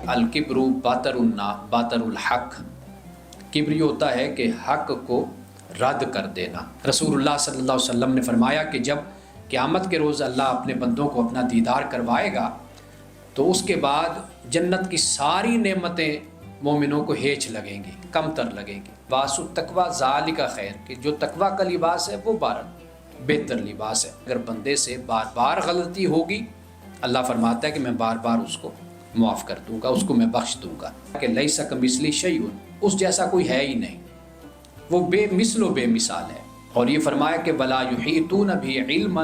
الکبر باطر الحق، کبر یہ ہوتا ہے کہ حق کو رد کر دینا۔ رسول اللہ صلی اللہ علیہ وسلم نے فرمایا کہ جب قیامت کے روز اللہ اپنے بندوں کو اپنا دیدار کروائے گا تو اس کے بعد جنت کی ساری نعمتیں مومنوں کو ہیچ لگیں گی، کم تر لگیں گی۔ لباس التقویٰ ذالک خیر، کہ جو تقویٰ کا لباس ہے وہ بہتر لباس ہے۔ اگر بندے سے بار بار غلطی ہوگی، اللہ فرماتا ہے کہ میں بار بار اس کو معاف کر دوں گا، اس کو میں بخش دوں گا، کہ لیس کمثلہ شیء، اس جیسا کوئی ہے ہی نہیں، وہ بے مثل و بے مثال ہے۔ اور یہ فرمایا کہ ولا یحیطون بہ علما،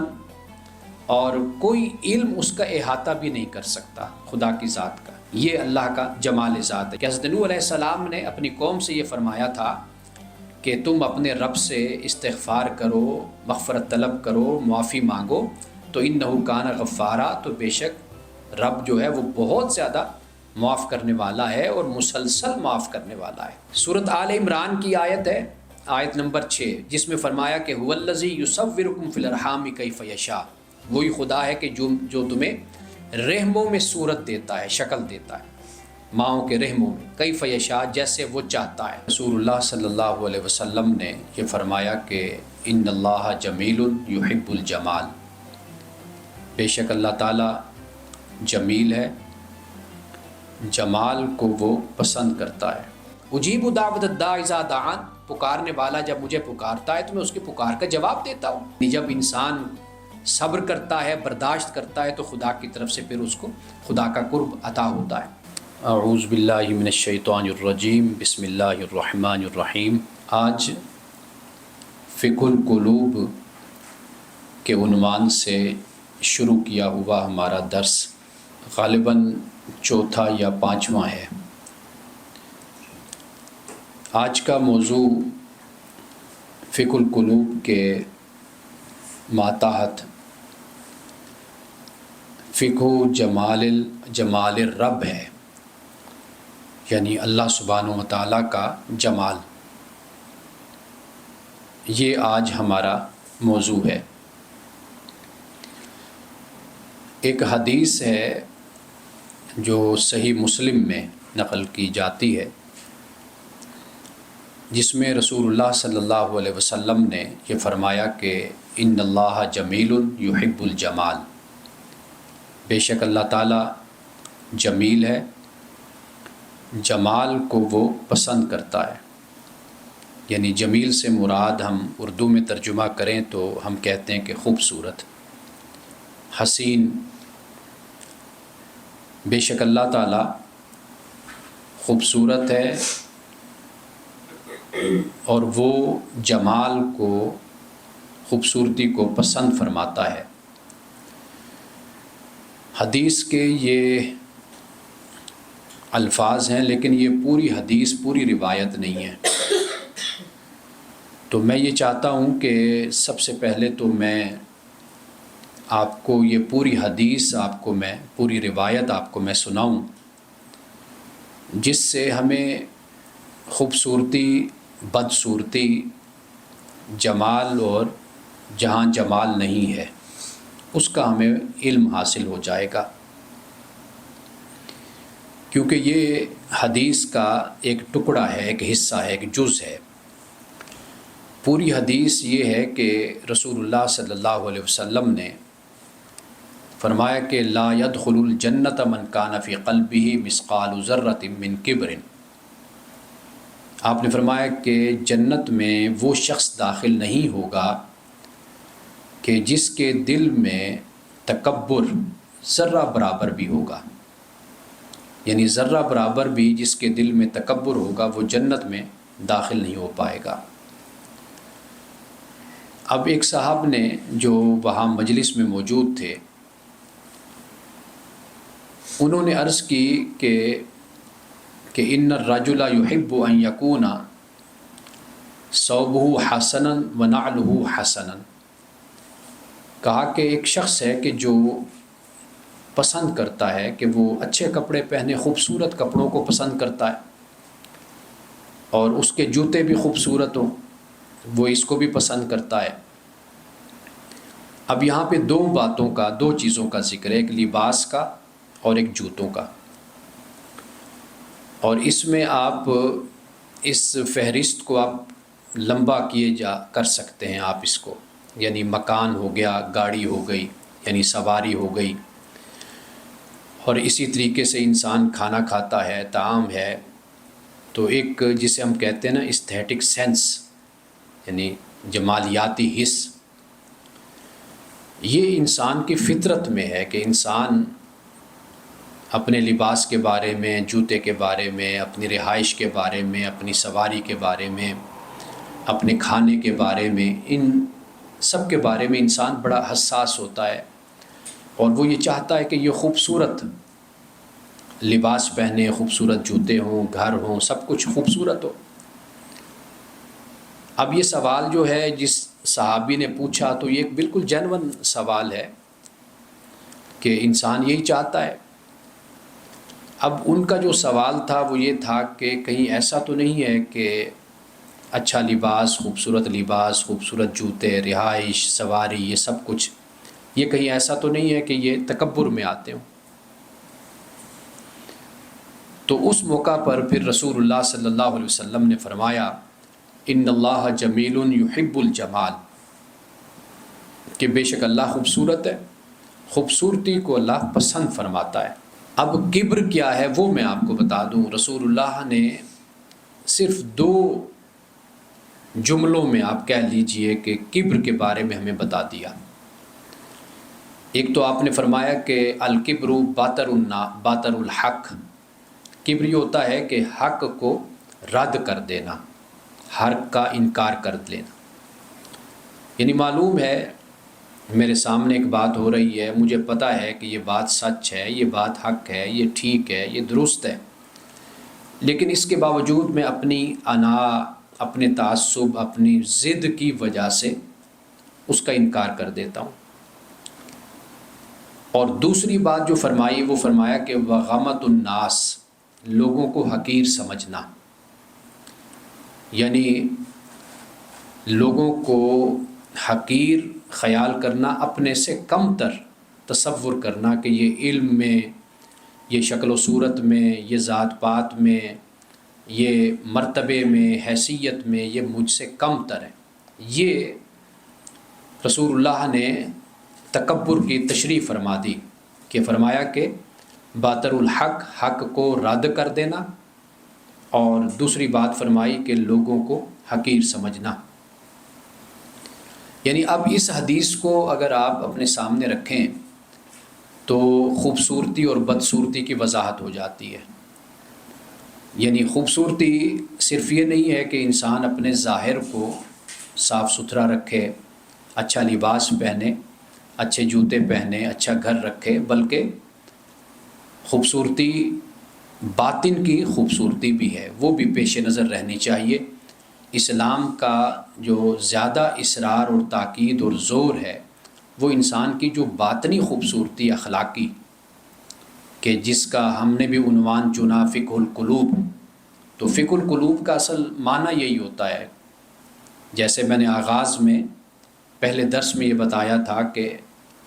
اور کوئی علم اس کا احاطہ بھی نہیں کر سکتا خدا کی ذات کا۔ یہ اللہ کا جمال ذات ہے کہ حضرت نوح علیہ السلام نے اپنی قوم سے یہ فرمایا تھا کہ تم اپنے رب سے استغفار کرو، مغفرت طلب کرو، معافی مانگو، تو انہ کان غفارا، تو بے شک رب جو ہے وہ بہت زیادہ معاف کرنے والا ہے اور مسلسل معاف کرنے والا ہے۔ سورۃ آل عمران کی آیت ہے، آیت نمبر 6، جس میں فرمایا کہ هو الذی یصورکم فی الارحام کیف یشاء، وہی خدا ہے کہ جو تمہیں رحموں میں صورت دیتا ہے، شکل دیتا ہے، ماؤں کے رحموں میں، کیف یشاء، جیسے وہ چاہتا ہے۔ رسول اللہ صلی اللہ علیہ وسلم نے یہ فرمایا کہ ان اللہ جمیل یحب الجمال، بے شک اللہ تعالیٰ جمیل ہے، جمال کو وہ پسند کرتا ہے۔ اجیب دعوت الداع اذا دعان، پکارنے والا جب مجھے پکارتا ہے تو میں اس کی پکار کا جواب دیتا ہوں۔ جب انسان صبر کرتا ہے، برداشت کرتا ہے، تو خدا کی طرف سے پھر اس کو خدا کا قرب عطا ہوتا ہے۔ اعوذ باللہ من الشیطان الرجیم، بسم اللہ الرحمن الرحیم۔ آج فقہ القلوب کے عنوان سے شروع کیا ہوا ہمارا درس غالباً چوتھا یا پانچواں ہے۔ آج کا موضوع فقہ القلوب کے ماتحت فقہ جمال الرب ہے، یعنی اللہ سبحانہ و تعالیٰ کا جمال، یہ آج ہمارا موضوع ہے۔ ایک حدیث ہے جو صحیح مسلم میں نقل کی جاتی ہے، جس میں رسول اللہ صلی اللہ علیہ وسلم نے یہ فرمایا کہ ان اللہ جمیل یحب الجمال، بے شک اللہ تعالیٰ جمیل ہے، جمال کو وہ پسند کرتا ہے۔ یعنی جمیل سے مراد ہم اردو میں ترجمہ کریں تو ہم کہتے ہیں کہ خوبصورت، حسین۔ بے شک اللہ تعالیٰ خوبصورت ہے اور وہ جمال کو، خوبصورتی کو پسند فرماتا ہے۔ حدیث کے یہ الفاظ ہیں، لیکن یہ پوری حدیث، پوری روایت نہیں ہے۔ تو میں یہ چاہتا ہوں کہ سب سے پہلے تو میں آپ کو یہ پوری حدیث، پوری روایت آپ کو میں سناؤں، جس سے ہمیں خوبصورتی، بدصورتی، جمال اور جہاں جمال نہیں ہے اس کا ہمیں علم حاصل ہو جائے گا، کیونکہ یہ حدیث کا ایک ٹکڑا ہے، ایک حصہ ہے، ایک جز ہے۔ پوری حدیث یہ ہے کہ رسول اللہ صلی اللہ علیہ وسلم نے فرمایا کہ لا يدخل الجنت من کان فی قلبہ مثقال ذرۃ من کبر، آپ نے فرمایا کہ جنت میں وہ شخص داخل نہیں ہوگا کہ جس کے دل میں تکبر ذرہ برابر بھی ہوگا، یعنی ذرہ برابر بھی جس کے دل میں تکبر ہوگا وہ جنت میں داخل نہیں ہو پائے گا۔ اب ایک صاحب نے جو وہاں مجلس میں موجود تھے، انہوں نے عرض کی کہ ان الرجل یحب ان یکون ثوبہ حسنا ونعلہ حسنا، کہا کہ ایک شخص ہے کہ جو پسند کرتا ہے کہ وہ اچھے کپڑے پہنے، خوبصورت کپڑوں کو پسند کرتا ہے، اور اس کے جوتے بھی خوبصورت ہوں، وہ اس کو بھی پسند کرتا ہے۔ اب یہاں پہ دو چیزوں کا ذکر ہے، ایک لباس کا اور ایک جوتوں کا۔ اور اس میں آپ اس فہرست کو آپ لمبا کیے کر سکتے ہیں آپ اس کو، یعنی مکان ہو گیا، گاڑی ہو گئی، یعنی سواری ہو گئی، اور اسی طریقے سے انسان کھانا کھاتا ہے، طعام ہے، تو ایک جسے ہم کہتے ہیں نا استھیٹک سینس، یعنی جمالیاتی حس، یہ انسان کی فطرت میں ہے کہ انسان اپنے لباس کے بارے میں، جوتے کے بارے میں، اپنی رہائش کے بارے میں، اپنی سواری کے بارے میں، اپنے کھانے کے بارے میں، ان سب کے بارے میں انسان بڑا حساس ہوتا ہے، اور وہ یہ چاہتا ہے کہ یہ خوبصورت لباس پہنے، خوبصورت جوتے ہوں، گھر ہوں، سب کچھ خوبصورت ہو۔ اب یہ سوال جو ہے جس صحابی نے پوچھا تو یہ ایک بالکل جینون سوال ہے کہ انسان یہی چاہتا ہے۔ اب ان کا جو سوال تھا وہ یہ تھا کہ کہیں ایسا تو نہیں ہے کہ اچھا لباس، خوبصورت جوتے، رہائش، سواری، یہ سب کچھ، یہ کہیں ایسا تو نہیں ہے کہ یہ تکبر میں آتے ہوں؟ تو اس موقع پر پھر رسول اللہ صلی اللہ علیہ وسلم نے فرمایا ان اللہ جمیل یحب الجمال، کہ بے شک اللہ خوبصورت ہے، خوبصورتی کو اللہ پسند فرماتا ہے۔ اب کبر کیا ہے وہ میں آپ کو بتا دوں۔ رسول اللہ نے صرف 2 جملوں میں آپ کہہ لیجئے کہ کبر کے بارے میں ہمیں بتا دیا۔ ایک تو آپ نے فرمایا کہ الکبر باطر الحق، کبر یہ ہوتا ہے کہ حق کو رد کر دینا، حق کا انکار کر لینا، یعنی معلوم ہے میرے سامنے ایک بات ہو رہی ہے، مجھے پتہ ہے کہ یہ بات سچ ہے، یہ بات حق ہے، یہ ٹھیک ہے، یہ درست ہے، لیکن اس کے باوجود میں اپنی انا، اپنے تعصب، اپنی ضد کی وجہ سے اس کا انکار کر دیتا ہوں۔ اور دوسری بات جو فرمائی وہ فرمایا کہ وغمت الناس، لوگوں کو حقیر سمجھنا، یعنی لوگوں کو حقیر خیال کرنا، اپنے سے کم تر تصور کرنا کہ یہ علم میں، یہ شکل و صورت میں، یہ ذات پات میں، یہ مرتبے میں، حیثیت میں یہ مجھ سے کم تر ہے۔ یہ رسول اللہ نے تکبر کی تشریح فرما دی کہ فرمایا کہ باطر الحق، حق کو رد کر دینا، اور دوسری بات فرمائی کہ لوگوں کو حقیر سمجھنا۔ یعنی اب اس حدیث کو اگر آپ اپنے سامنے رکھیں تو خوبصورتی اور بدصورتی کی وضاحت ہو جاتی ہے۔ یعنی خوبصورتی صرف یہ نہیں ہے کہ انسان اپنے ظاہر کو صاف ستھرا رکھے، اچھا لباس پہنے، اچھے جوتے پہنے، اچھا گھر رکھے، بلکہ خوبصورتی باطن کی خوبصورتی بھی ہے، وہ بھی پیش نظر رہنی چاہیے۔ اسلام کا جو زیادہ اصرار اور تاکید اور زور ہے وہ انسان کی جو باطنی خوبصورتی اخلاقی، کہ جس کا ہم نے بھی عنوان چنا فقہ القلوب، تو فقہ القلوب کا اصل معنی یہی ہوتا ہے، جیسے میں نے آغاز میں پہلے درس میں یہ بتایا تھا کہ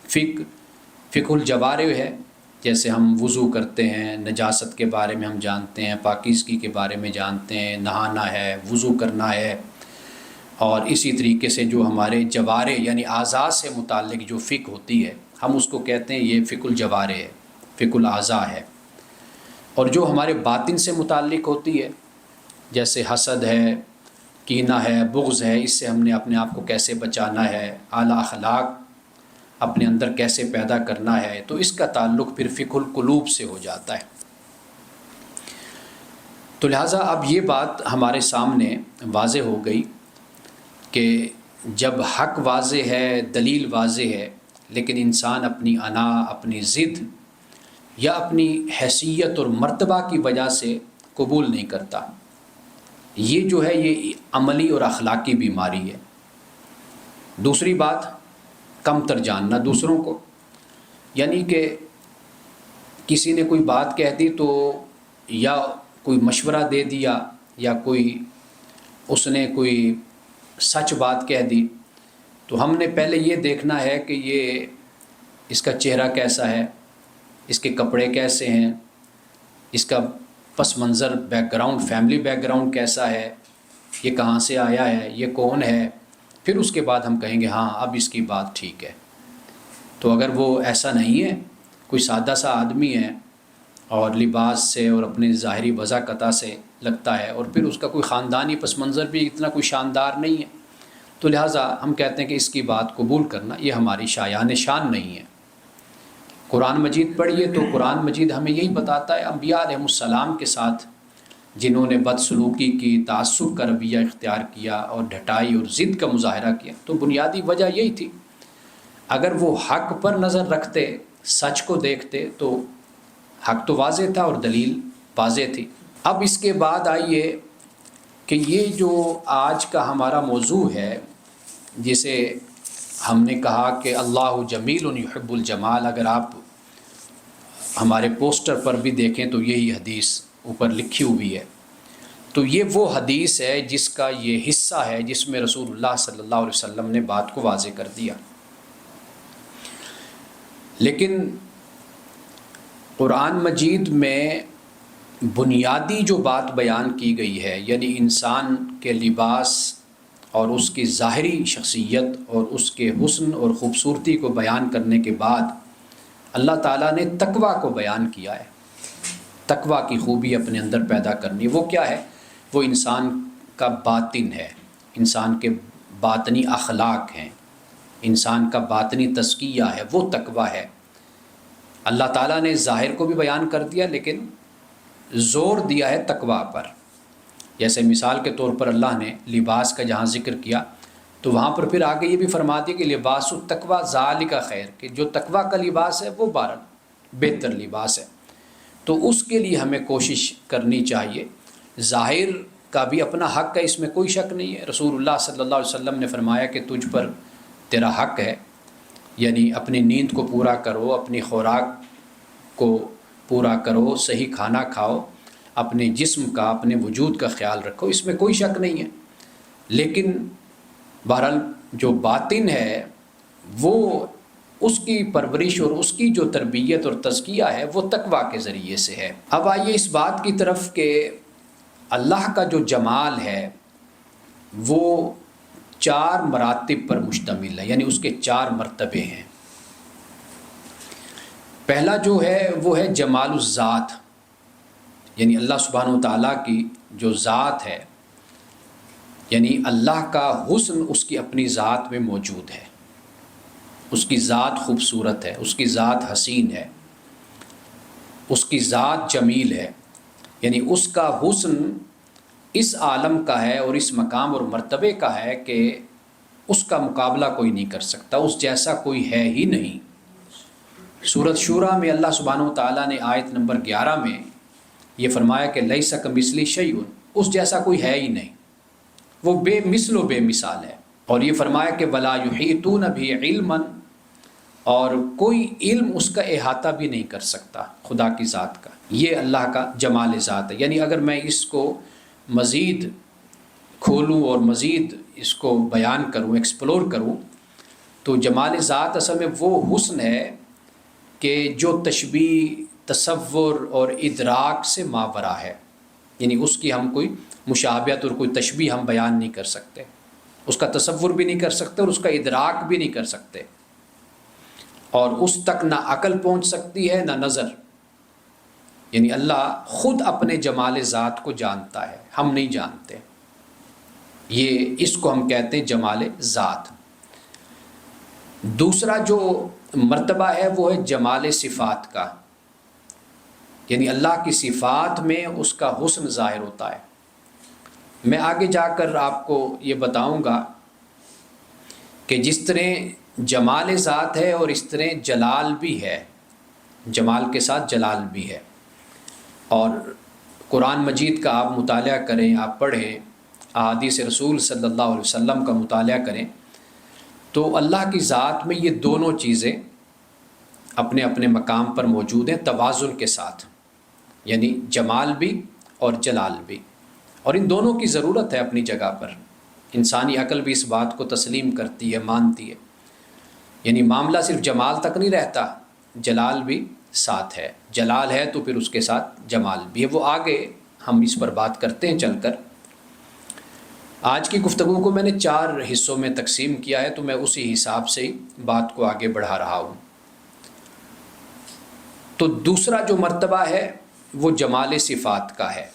فقہ الجوارح ہے، جیسے ہم وضو کرتے ہیں، نجاست کے بارے میں ہم جانتے ہیں، پاکیزگی کے بارے میں جانتے ہیں، نہانا ہے، وضو کرنا ہے، اور اسی طریقے سے جو ہمارے جوارح یعنی اعضاء سے متعلق جو فقہ ہوتی ہے ہم اس کو کہتے ہیں یہ فقہ الجوارح ہے، فقہ الاعضاء ہے۔ اور جو ہمارے باطن سے متعلق ہوتی ہے جیسے حسد ہے، کینہ ہے، بغض ہے، اس سے ہم نے اپنے آپ کو کیسے بچانا ہے، اعلیٰ اخلاق اپنے اندر کیسے پیدا کرنا ہے، تو اس کا تعلق پھر فقہ القلوب سے ہو جاتا ہے۔ تو لہٰذا اب یہ بات ہمارے سامنے واضح ہو گئی کہ جب حق واضح ہے، دلیل واضح ہے، لیکن انسان اپنی انا، اپنی ضد یا اپنی حیثیت اور مرتبہ کی وجہ سے قبول نہیں کرتا، یہ جو ہے یہ عملی اور اخلاقی بیماری ہے۔ دوسری بات کم تر جاننا دوسروں کو، یعنی کہ کسی نے کوئی بات کہہ دی تو یا کوئی مشورہ دے دیا یا اس نے کوئی سچ بات کہہ دی تو ہم نے پہلے یہ دیکھنا ہے کہ اس کا چہرہ کیسا ہے، اس کے کپڑے کیسے ہیں، اس کا پس منظر back ground, family back ground کیسا ہے، یہ کہاں سے آیا ہے، یہ کون ہے، پھر اس کے بعد ہم کہیں گے ہاں اب اس کی بات ٹھیک ہے۔ تو اگر وہ ایسا نہیں ہے، کوئی سادہ سا آدمی ہے اور لباس سے اور اپنے ظاہری وضاحت سے لگتا ہے، اور پھر اس کا کوئی خاندانی پس منظر بھی اتنا کوئی شاندار نہیں ہے، تو لہٰذا ہم کہتے ہیں کہ اس کی بات قبول کرنا یہ ہماری شایان شان نہیں ہے۔ قرآن مجید پڑھیے تو قرآن مجید ہمیں یہی بتاتا ہے انبیاء علیہ السلام کے ساتھ جنہوں نے بدسلوکی کی، تعصب کا رویہ اختیار کیا اور ڈھٹائی اور ضد کا مظاہرہ کیا، تو بنیادی وجہ یہی تھی۔ اگر وہ حق پر نظر رکھتے، سچ کو دیکھتے، تو حق تو واضح تھا اور دلیل واضح تھی۔ اب اس کے بعد آئیے کہ یہ جو آج کا ہمارا موضوع ہے، جسے ہم نے کہا کہ اللہ جمیل یحب الجمال، اگر آپ ہمارے پوسٹر پر بھی دیکھیں تو یہی حدیث اوپر لکھی ہوئی ہے، تو یہ وہ حدیث ہے جس کا یہ حصہ ہے جس میں رسول اللہ صلی اللہ علیہ وسلم نے بات کو واضح کر دیا۔ لیکن قرآن مجید میں بنیادی جو بات بیان کی گئی ہے، یعنی انسان کے لباس اور اس کی ظاہری شخصیت اور اس کے حسن اور خوبصورتی کو بیان کرنے کے بعد اللہ تعالیٰ نے تقویٰ کو بیان کیا ہے۔ تقویٰ کی خوبی اپنے اندر پیدا کرنی، وہ کیا ہے؟ وہ انسان کا باطن ہے، انسان کے باطنی اخلاق ہیں، انسان کا باطنی تزکیہ ہے، وہ تقویٰ ہے۔ اللہ تعالیٰ نے ظاہر کو بھی بیان کر دیا لیکن زور دیا ہے تقویٰ پر۔ جیسے مثال کے طور پر اللہ نے لباس کا جہاں ذکر کیا تو وہاں پر پھر آگے یہ بھی فرما دیا کہ لباس التقویٰ ذالک خیر، کہ جو تقویٰ کا لباس ہے وہ بہتر لباس ہے۔ تو اس کے لیے ہمیں کوشش کرنی چاہیے۔ ظاہر کا بھی اپنا حق ہے، اس میں کوئی شک نہیں ہے۔ رسول اللہ صلی اللہ علیہ وسلم نے فرمایا کہ تجھ پر تیرا حق ہے، یعنی اپنی نیند کو پورا کرو، اپنی خوراک کو پورا کرو، صحیح کھانا کھاؤ، اپنے جسم کا، اپنے وجود کا خیال رکھو، اس میں کوئی شک نہیں ہے۔ لیکن بہرحال جو باطن ہے وہ اس کی پرورش اور اس کی جو تربیت اور تزکیہ ہے وہ تقویٰ کے ذریعے سے ہے۔ اب آئیے اس بات کی طرف کہ اللہ کا جو جمال ہے وہ 4 مراتب پر مشتمل ہے، یعنی اس کے 4 مرتبے ہیں۔ پہلا جو ہے وہ ہے جمال الذات، یعنی اللہ سبحانہ و تعالیٰ کی جو ذات ہے، یعنی اللہ کا حسن اس کی اپنی ذات میں موجود ہے، اس کی ذات خوبصورت ہے، اس کی ذات حسین ہے، اس کی ذات جمیل ہے، یعنی اس کا حسن اس عالم کا ہے اور اس مقام اور مرتبے کا ہے کہ اس کا مقابلہ کوئی نہیں کر سکتا، اس جیسا کوئی ہے ہی نہیں۔ سورۃ شورى میں اللہ سبحانہ و تعالیٰ نے آیت نمبر 11 میں یہ فرمایا کہ لیس کمثلہ شیء، اس جیسا کوئی ہے ہی نہیں، وہ بے مثل و بے مثال ہے۔ اور یہ فرمایا کہ ولا یحیطون بہ علما، اور کوئی علم اس کا احاطہ بھی نہیں کر سکتا خدا کی ذات کا۔ یہ اللہ کا جمال ذات ہے۔ یعنی اگر میں اس کو مزید کھولوں اور مزید اس کو بیان کروں، ایکسپلور کروں، تو جمال ذات اصل میں وہ حسن ہے کہ جو تشبیہ، تصور اور ادراک سے ماورا ہے، یعنی اس کی ہم کوئی مشابہت اور کوئی تشبیہ ہم بیان نہیں کر سکتے، اس کا تصور بھی نہیں کر سکتے اور اس کا ادراک بھی نہیں کر سکتے، اور اس تک نہ عقل پہنچ سکتی ہے نہ نظر۔ یعنی اللہ خود اپنے جمال ذات کو جانتا ہے، ہم نہیں جانتے۔ یہ اس کو ہم کہتے ہیں جمال ذات۔ دوسرا جو مرتبہ ہے وہ ہے جمال صفات کا، یعنی اللہ کی صفات میں اس کا حسن ظاہر ہوتا ہے۔ میں آگے جا کر آپ کو یہ بتاؤں گا کہ جس طرح جمال ذات ہے اور اس طرح جلال بھی ہے، جمال کے ساتھ جلال بھی ہے۔ اور قرآن مجید کا آپ مطالعہ کریں، آپ پڑھیں، احادیث رسول صلی اللہ علیہ وسلم کا مطالعہ کریں، تو اللہ کی ذات میں یہ دونوں چیزیں اپنے اپنے مقام پر موجود ہیں توازن کے ساتھ، یعنی جمال بھی اور جلال بھی، اور ان دونوں کی ضرورت ہے اپنی جگہ پر۔ انسانی عقل بھی اس بات کو تسلیم کرتی ہے، مانتی ہے۔ یعنی معاملہ صرف جمال تک نہیں رہتا، جلال بھی ساتھ ہے، جلال ہے تو پھر اس کے ساتھ جمال بھی ہے۔ وہ آگے ہم اس پر بات کرتے ہیں چل کر۔ آج کی گفتگو کو میں نے 4 حصوں میں تقسیم کیا ہے، تو میں اسی حساب سے ہی بات کو آگے بڑھا رہا ہوں۔ تو دوسرا جو مرتبہ ہے وہ جمال صفات کا ہے،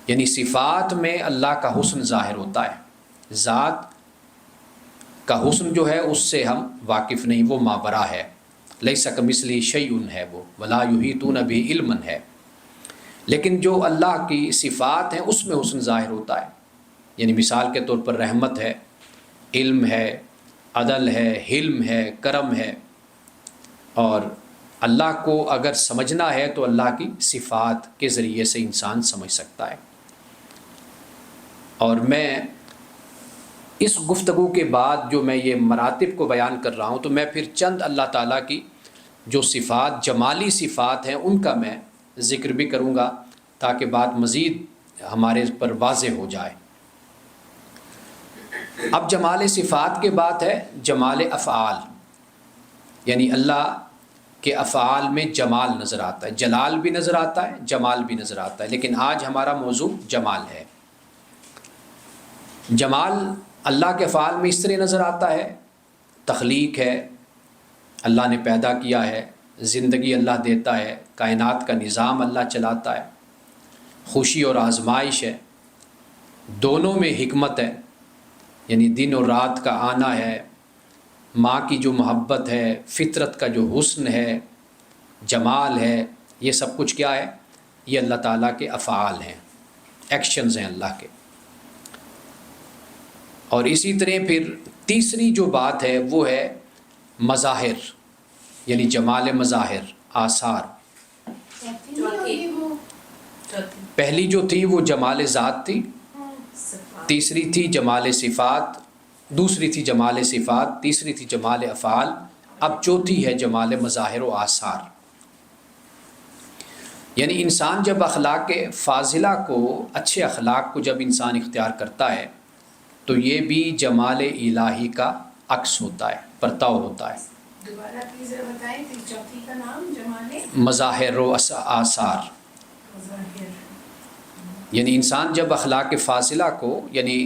یعنی صفات میں اللہ کا حسن ظاہر ہوتا ہے، ذات کا حسن جو ہے اس سے ہم واقف نہیں، وہ مابرا ہے، لیس کمثلہ شیء ہے وہ، ولا یحیطون بہ علما ہے۔ لیکن جو اللہ کی صفات ہیں اس میں حسن ظاہر ہوتا ہے، یعنی مثال کے طور پر رحمت ہے، علم ہے، عدل ہے، حلم ہے، کرم ہے۔ اور اللہ کو اگر سمجھنا ہے تو اللہ کی صفات کے ذریعے سے انسان سمجھ سکتا ہے۔ اور میں اس گفتگو کے بعد جو میں یہ مراتب کو بیان کر رہا ہوں، تو میں پھر چند اللہ تعالیٰ کی جو صفات، جمالی صفات ہیں، ان کا میں ذکر بھی کروں گا تاکہ بات مزید ہمارے پر واضح ہو جائے۔ اب جمال صفات کے بعد ہے جمال افعال، یعنی اللہ کے افعال میں جمال نظر آتا ہے، جلال بھی نظر آتا ہے، جمال بھی نظر آتا ہے، لیکن آج ہمارا موضوع جمال ہے۔ جمال اللہ کے افعال میں اس طرح نظر آتا ہے، تخلیق ہے، اللہ نے پیدا کیا ہے، زندگی اللہ دیتا ہے، کائنات کا نظام اللہ چلاتا ہے، خوشی اور آزمائش ہے، دونوں میں حکمت ہے، یعنی دن اور رات کا آنا ہے، ماں کی جو محبت ہے، فطرت کا جو حسن ہے، جمال ہے، یہ سب کچھ کیا ہے؟ یہ اللہ تعالیٰ کے افعال ہیں، ایکشنز ہیں اللہ کے۔ اور اسی طرح پھر تیسری جو بات ہے وہ ہے مظاہر، یعنی جمال مظاہر، آثار۔ پہلی جو تھی وہ جمال ذات تھی، تیسری تھی جمال صفات، دوسری تھی جمال صفات، تیسری تھی جمال افعال، اب چوتھی ہے جمال مظاہر و آثار۔ یعنی انسان جب اخلاق فاضلہ کو، اچھے اخلاق کو جب انسان اختیار کرتا ہے تو یہ بھی جمال الہی کا عکس ہوتا ہے، پرتاؤ ہوتا ہے۔ دوبارہ پلیز بتائیں چوتھی کا نام؟ جمال مظاہر و آثار، یعنی انسان جب اخلاق فاضلہ کو، یعنی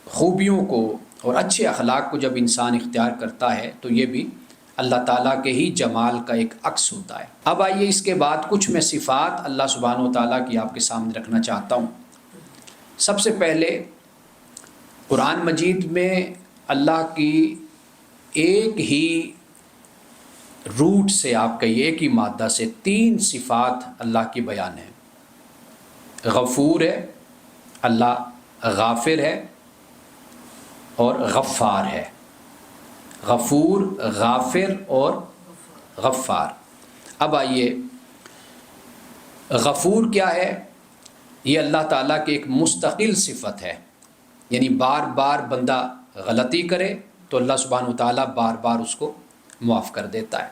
خوبیوں کو اور اچھے اخلاق کو جب انسان اختیار کرتا ہے تو یہ بھی اللہ تعالیٰ کے ہی جمال کا ایک عکس ہوتا ہے۔ اب آئیے اس کے بعد کچھ میں صفات اللہ سبحانہ و تعالیٰ کی آپ کے سامنے رکھنا چاہتا ہوں۔ سب سے پہلے قرآن مجید میں اللہ کی ایک ہی روٹ سے، آپ کہیے ایک ہی مادہ سے 3 صفات اللہ کی بیان ہے۔ غفور ہے اللہ، غافر ہے اور غفار ہے۔ غفور، غافر اور غفار۔ اب آئیے، غفور کیا ہے؟ یہ اللہ تعالیٰ کی ایک مستقل صفت ہے، یعنی بار بار بندہ غلطی کرے تو اللہ سبحانہ و تعالیٰ بار بار اس کو معاف کر دیتا ہے،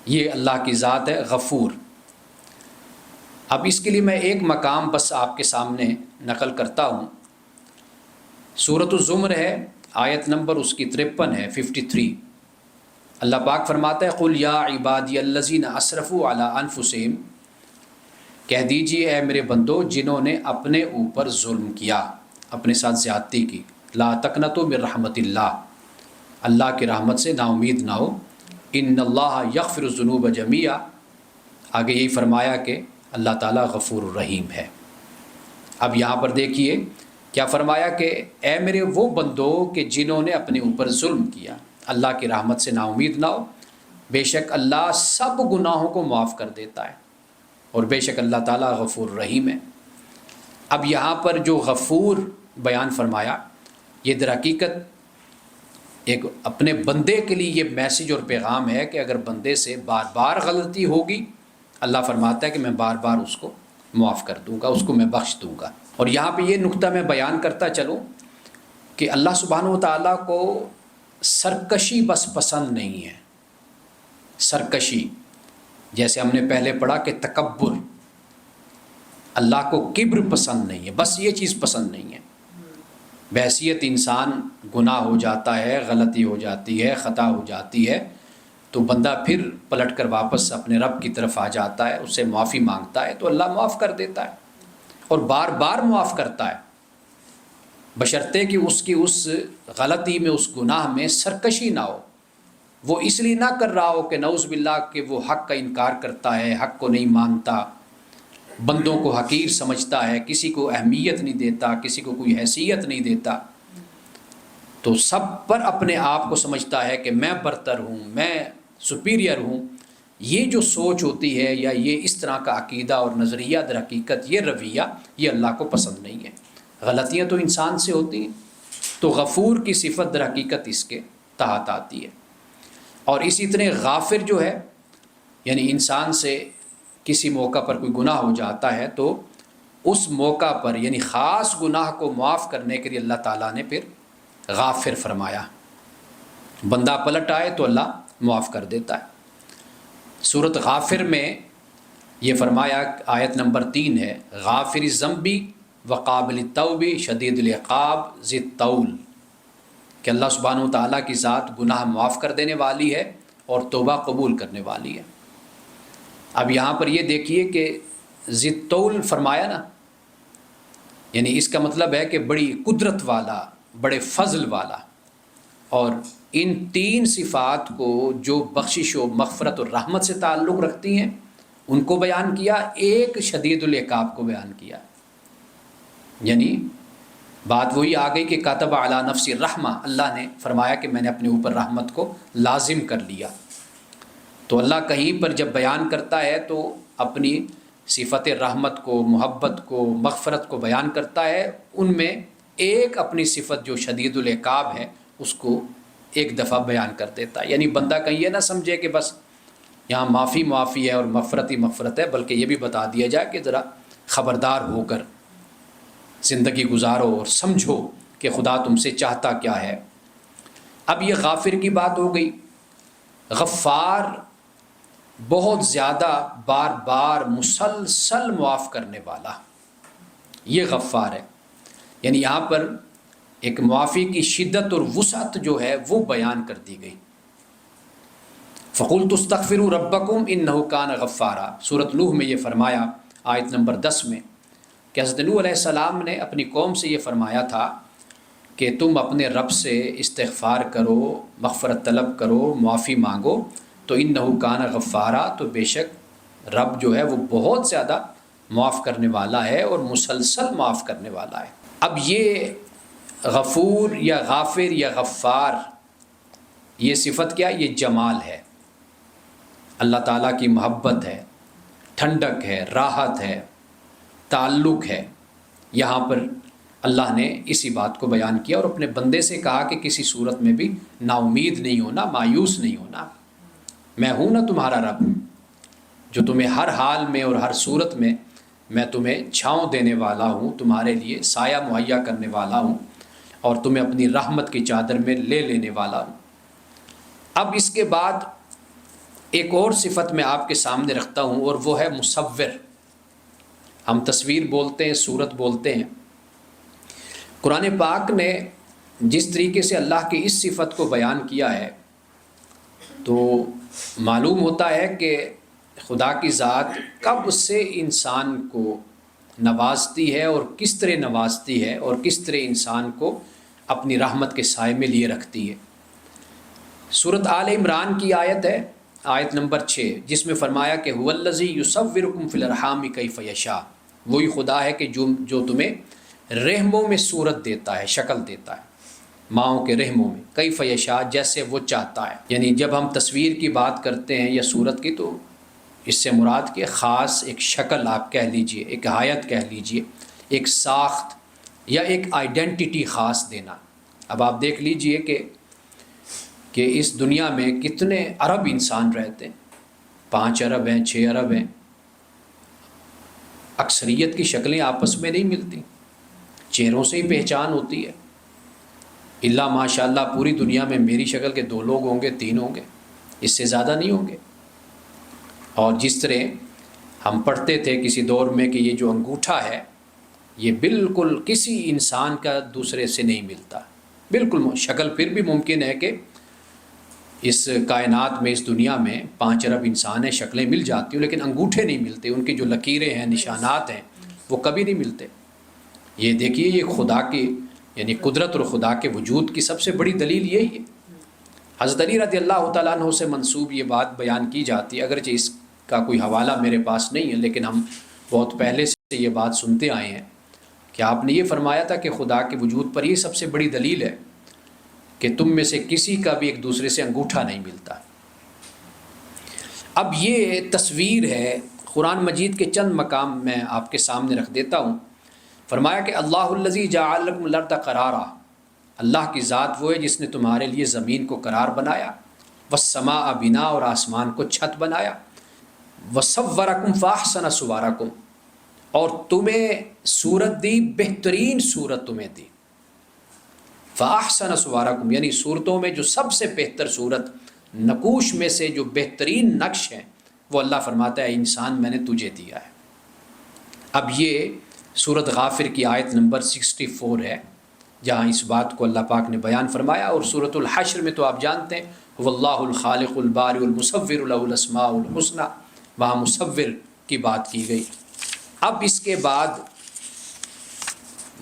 یہ اللہ کی ذات ہے غفور۔ اب اس کے لیے میں ایک مقام بس آپ کے سامنے نقل کرتا ہوں۔ سورۃ الزمر ہے، آیت نمبر اس کی 53 ہے، 53۔ اللہ پاک فرماتا ہے قُلْ يَا عِبَادِيَ الَّذِينَ أَسْرَفُوا عَلَىٰ أَنفُسِهِمْ، کہہ دیجئے اے میرے بندو جنہوں نے اپنے اوپر ظلم کیا، اپنے ساتھ زیادتی کی، لا تقنطوا من رحمت اللہ، اللہ کی رحمت سے نا امید نہ ہو، ان اللہ یغفر الذنوب جميعا، آگے یہی فرمایا کہ اللہ تعالیٰ غفور الرحیم ہے۔ اب یہاں پر دیکھیے کیا فرمایا کہ اے میرے وہ بندو کہ جنہوں نے اپنے اوپر ظلم کیا، اللہ کی رحمت سے نا امید نہ ہو، بے شک اللہ سب گناہوں کو معاف کر دیتا ہے، اور بے شک اللہ تعالیٰ غفور الرحیم ہے۔ اب یہاں پر جو غفور بیان فرمایا، یہ در حقیقت ایک اپنے بندے کے لیے یہ میسیج اور پیغام ہے کہ اگر بندے سے بار بار غلطی ہوگی، اللہ فرماتا ہے کہ میں بار بار اس کو معاف کر دوں گا، اس کو میں بخش دوں گا۔ اور یہاں پہ یہ نقطہ میں بیان کرتا چلوں کہ اللہ سبحانہ و تعالیٰ کو سرکشی بس پسند نہیں ہے۔ سرکشی، جیسے ہم نے پہلے پڑھا کہ تکبر، اللہ کو کبر پسند نہیں ہے، بس یہ چیز پسند نہیں ہے۔ بحیثیت انسان گناہ ہو جاتا ہے، غلطی ہو جاتی ہے، خطا ہو جاتی ہے، تو بندہ پھر پلٹ کر واپس اپنے رب کی طرف آ جاتا ہے، اس سے معافی مانگتا ہے تو اللہ معاف کر دیتا ہے اور بار بار معاف کرتا ہے، بشرطے کہ اس کی اس غلطی میں، اس گناہ میں سرکشی نہ ہو، وہ اس لیے نہ کر رہا ہو کہ نعوذ باللہ کہ وہ حق کا انکار کرتا ہے، حق کو نہیں مانتا، بندوں کو حقیر سمجھتا ہے، کسی کو اہمیت نہیں دیتا، کسی کو کوئی حیثیت نہیں دیتا، تو سب پر اپنے آپ کو سمجھتا ہے کہ میں برتر ہوں، میں سپیریئر ہوں۔ یہ جو سوچ ہوتی ہے یا یہ اس طرح کا عقیدہ اور نظریہ در حقیقت یہ رویہ یہ اللہ کو پسند نہیں ہے۔ غلطیاں تو انسان سے ہوتی ہیں، تو غفور کی صفت در حقیقت اس کے تحت آتی ہے۔ اور اسی طرح غافر جو ہے، یعنی انسان سے کسی موقع پر کوئی گناہ ہو جاتا ہے تو اس موقع پر یعنی خاص گناہ کو معاف کرنے کے لیے اللہ تعالیٰ نے پھر غافر فرمایا، بندہ پلٹ آئے تو اللہ معاف کر دیتا ہے۔ سورۃ غافر میں یہ فرمایا، آیت نمبر 3 ہے، غافر الذنب وقابل التوب شدید العقاب ذی الطول، کہ اللہ سبحانہ و تعالیٰ کی ذات گناہ معاف کر دینے والی ہے اور توبہ قبول کرنے والی ہے۔ اب یہاں پر یہ دیکھیے کہ ذی الطول فرمایا نا، یعنی اس کا مطلب ہے کہ بڑی قدرت والا، بڑے فضل والا، اور ان 3 صفات کو جو بخشش و مغفرت اور رحمت سے تعلق رکھتی ہیں ان کو بیان کیا، ایک شدید العقاب کو بیان کیا، یعنی بات وہی آ گئی کہ کاتب علی نفسی الرحمہ، اللہ نے فرمایا کہ میں نے اپنے اوپر رحمت کو لازم کر لیا۔ تو اللہ کہیں پر جب بیان کرتا ہے تو اپنی صفت رحمت کو، محبت کو، مغفرت کو بیان کرتا ہے، ان میں ایک اپنی صفت جو شدید العقاب ہے اس کو ایک دفعہ بیان کر دیتا ہے، یعنی بندہ کہیں یہ نہ سمجھے کہ بس یہاں معافی ہے اور مغفرت ہی مغفرت ہے، بلکہ یہ بھی بتا دیا جائے کہ ذرا خبردار ہو کر زندگی گزارو اور سمجھو کہ خدا تم سے چاہتا کیا ہے۔ اب یہ غافر کی بات ہو گئی۔ غفار بہت زیادہ بار بار مسلسل معاف کرنے والا، یہ غفار ہے، یعنی یہاں پر ایک معافی کی شدت اور وسعت جو ہے وہ بیان کر دی گئی۔ فَقُلْتُ اسْتَغْفِرُوا رَبَّكُمْ إِنَّهُ كَانَ غَفَّارًا، سورۃ نوح میں یہ فرمایا، آیت نمبر 10 میں، کہ حضرت نوح علیہ السلام نے اپنی قوم سے یہ فرمایا تھا کہ تم اپنے رب سے استغفار کرو، مغفرت طلب کرو، معافی مانگو، تو إِنَّهُ كَانَ غَفَّارًا، تو بے شک رب جو ہے وہ بہت زیادہ معاف کرنے والا ہے اور مسلسل معاف کرنے والا ہے۔ اب یہ غفور یا غافر یا غفار، یہ صفت کیا؟ یہ جمال ہے، اللہ تعالیٰ کی محبت ہے، ٹھنڈک ہے، راحت ہے، تعلق ہے۔ یہاں پر اللہ نے اسی بات کو بیان کیا اور اپنے بندے سے کہا کہ کسی صورت میں بھی نا امید نہیں ہونا، مایوس نہیں ہونا، میں ہوں نا تمہارا رب جو تمہیں ہر حال میں اور ہر صورت میں تمہیں چھاؤں دینے والا ہوں، تمہارے لیے سایہ مہیا کرنے والا ہوں اور تمہیں اپنی رحمت کی چادر میں لے لینے والا ہوں۔ اب اس کے بعد ایک اور صفت میں آپ کے سامنے رکھتا ہوں اور وہ ہے مصور۔ ہم تصویر بولتے ہیں، صورت بولتے ہیں۔ قرآن پاک نے جس طریقے سے اللہ کی اس صفت کو بیان کیا ہے تو معلوم ہوتا ہے کہ خدا کی ذات کب سے انسان کو نوازتی ہے اور کس طرح نوازتی ہے اور کس طرح انسان کو اپنی رحمت کے سائے میں لیے رکھتی ہے۔ سورۃ آل عمران کی آیت ہے، آیت نمبر 6، جس میں فرمایا کہ هو الذی یصورکم فی الارحام کیف یشاء، وہی خدا ہے کہ جو تمہیں رحموں میں صورت دیتا ہے، شکل دیتا ہے، ماؤں کے رحموں میں، کیف یشاء، جیسے وہ چاہتا ہے۔ یعنی جب ہم تصویر کی بات کرتے ہیں یا صورت کی تو اس سے مراد کہ خاص ایک شکل آپ کہہ لیجئے، ایک حیت کہہ لیجئے، ایک ساخت یا ایک آئیڈینٹی خاص دینا۔ اب آپ دیکھ لیجئے کہ اس دنیا میں کتنے ارب انسان رہتے ہیں، 5 ارب ہیں، 6 ارب ہیں، اکثریت کی شکلیں آپس میں نہیں ملتی، چہروں سے ہی پہچان ہوتی ہے، الا ماشاء اللہ پوری دنیا میں میری شکل کے 2 لوگ ہوں گے، 3 ہوں گے، اس سے زیادہ نہیں ہوں گے۔ اور جس طرح ہم پڑھتے تھے کسی دور میں کہ یہ جو انگوٹھا ہے یہ بالکل کسی انسان کا دوسرے سے نہیں ملتا، بالکل شکل پھر بھی ممکن ہے کہ اس کائنات میں، اس دنیا میں 5 ارب انسان ہیں، شکلیں مل جاتی ہیں لیکن انگوٹھے نہیں ملتے، ان کی جو لکیریں ہیں، نشانات ہیں، وہ کبھی نہیں ملتے۔ یہ دیکھیے، یہ خدا کی یعنی قدرت اور خدا کے وجود کی سب سے بڑی دلیل یہی ہے۔ حضرت علی رضی اللہ تعالیٰ عنہ سے منسوب یہ بات بیان کی جاتی ہے، اگرچہ اس کا کوئی حوالہ میرے پاس نہیں ہے، لیکن ہم بہت پہلے سے یہ بات سنتے آئے ہیں کہ آپ نے یہ فرمایا تھا کہ خدا کے وجود پر یہ سب سے بڑی دلیل ہے کہ تم میں سے کسی کا بھی ایک دوسرے سے انگوٹھا نہیں ملتا۔ اب یہ تصویر ہے، قرآن مجید کے چند مقام میں آپ کے سامنے رکھ دیتا ہوں۔ فرمایا کہ اللہ الذی جعل لکم الارض قرارا، اللہ کی ذات وہ ہے جس نے تمہارے لیے زمین کو قرار بنایا، والسماء بنا، اور آسمان کو چھت بنایا، وصورکم فاحسن صورکم، اور تمہیں صورت دی، بہترین صورت تمہیں دی، فاحسن صورکم یعنی صورتوں میں جو سب سے بہتر صورت، نقوش میں سے جو بہترین نقش ہے، وہ اللہ فرماتا ہے انسان میں نے تجھے دیا ہے۔ اب یہ سورۃ غافر کی آیت نمبر 64 ہے جہاں اس بات کو اللہ پاک نے بیان فرمایا، اور سورۃ الحشر میں تو آپ جانتے ہیں واللہ الخالق البارئ المصور له الاسماء الحسنى، وہاں مصور کی بات کی گئی۔ اب اس کے بعد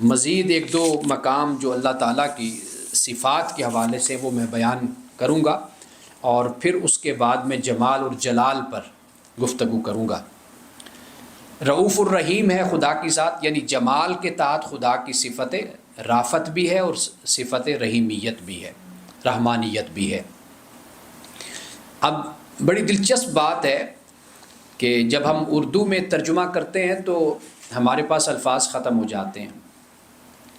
مزید ایک دو مقام جو اللہ تعالیٰ کی صفات کے حوالے سے وہ میں بیان کروں گا، اور پھر اس کے بعد میں جمال اور جلال پر گفتگو کروں گا۔ رؤوف الرحیم ہے خدا کی ذات، یعنی جمال کے تحت خدا کی صفت رافت بھی ہے اور صفت رحیمیت بھی ہے، رحمانیت بھی ہے۔ اب بڑی دلچسپ بات ہے کہ جب ہم اردو میں ترجمہ کرتے ہیں تو ہمارے پاس الفاظ ختم ہو جاتے ہیں،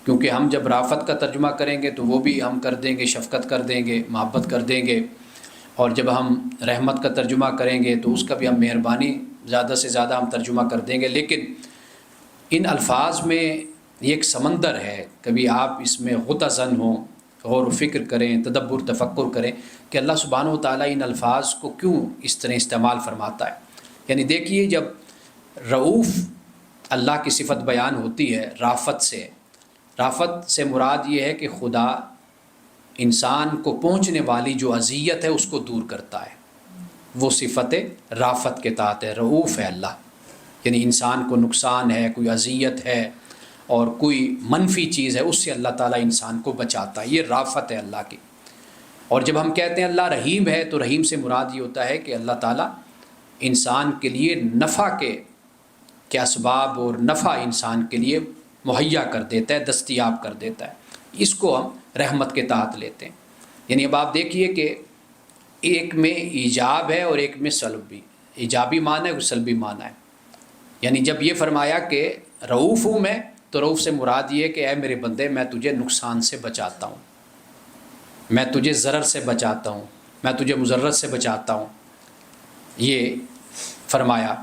کیونکہ ہم جب رافت کا ترجمہ کریں گے تو وہ بھی ہم کر دیں گے، شفقت کر دیں گے، محبت کر دیں گے، اور جب ہم رحمت کا ترجمہ کریں گے تو اس کا بھی ہم مہربانی زیادہ سے زیادہ ہم ترجمہ کر دیں گے۔ لیکن ان الفاظ میں یہ ایک سمندر ہے، کبھی آپ اس میں غتزن ہوں، غور و فکر کریں، تدبر تفکر کریں کہ اللہ سبحانہ و تعالیٰ ان الفاظ کو کیوں اس طرح استعمال فرماتا ہے۔ یعنی دیکھیے، جب رؤوف اللہ کی صفت بیان ہوتی ہے رافت سے مراد یہ ہے کہ خدا انسان کو پہنچنے والی جو اذیت ہے اس کو دور کرتا ہے، وہ صفت رافت کے تحت ہے۔ رؤوف ہے اللہ، یعنی انسان کو نقصان ہے، کوئی اذیت ہے اور کوئی منفی چیز ہے، اس سے اللہ تعالیٰ انسان کو بچاتا ہے، یہ رافت ہے اللہ کی۔ اور جب ہم کہتے ہیں اللہ رحیم ہے تو رحیم سے مراد یہ ہوتا ہے کہ اللہ تعالیٰ انسان کے لیے نفع کے اسباب اور نفع انسان کے لیے مہیا کر دیتا ہے، دستیاب کر دیتا ہے، اس کو ہم رحمت کے تحت لیتے ہیں۔ یعنی اب آپ دیکھیے کہ ایک میں ایجاب ہے اور ایک میں سلب بھی، ایجابی معنی ہے اور سلبی معنی ہے۔ یعنی جب یہ فرمایا کہ رؤوف ہوں میں، تو رؤوف سے مراد یہ ہے کہ اے میرے بندے، میں تجھے نقصان سے بچاتا ہوں، میں تجھے ضرر سے بچاتا ہوں، میں تجھے مضرت سے بچاتا ہوں، یہ فرمایا۔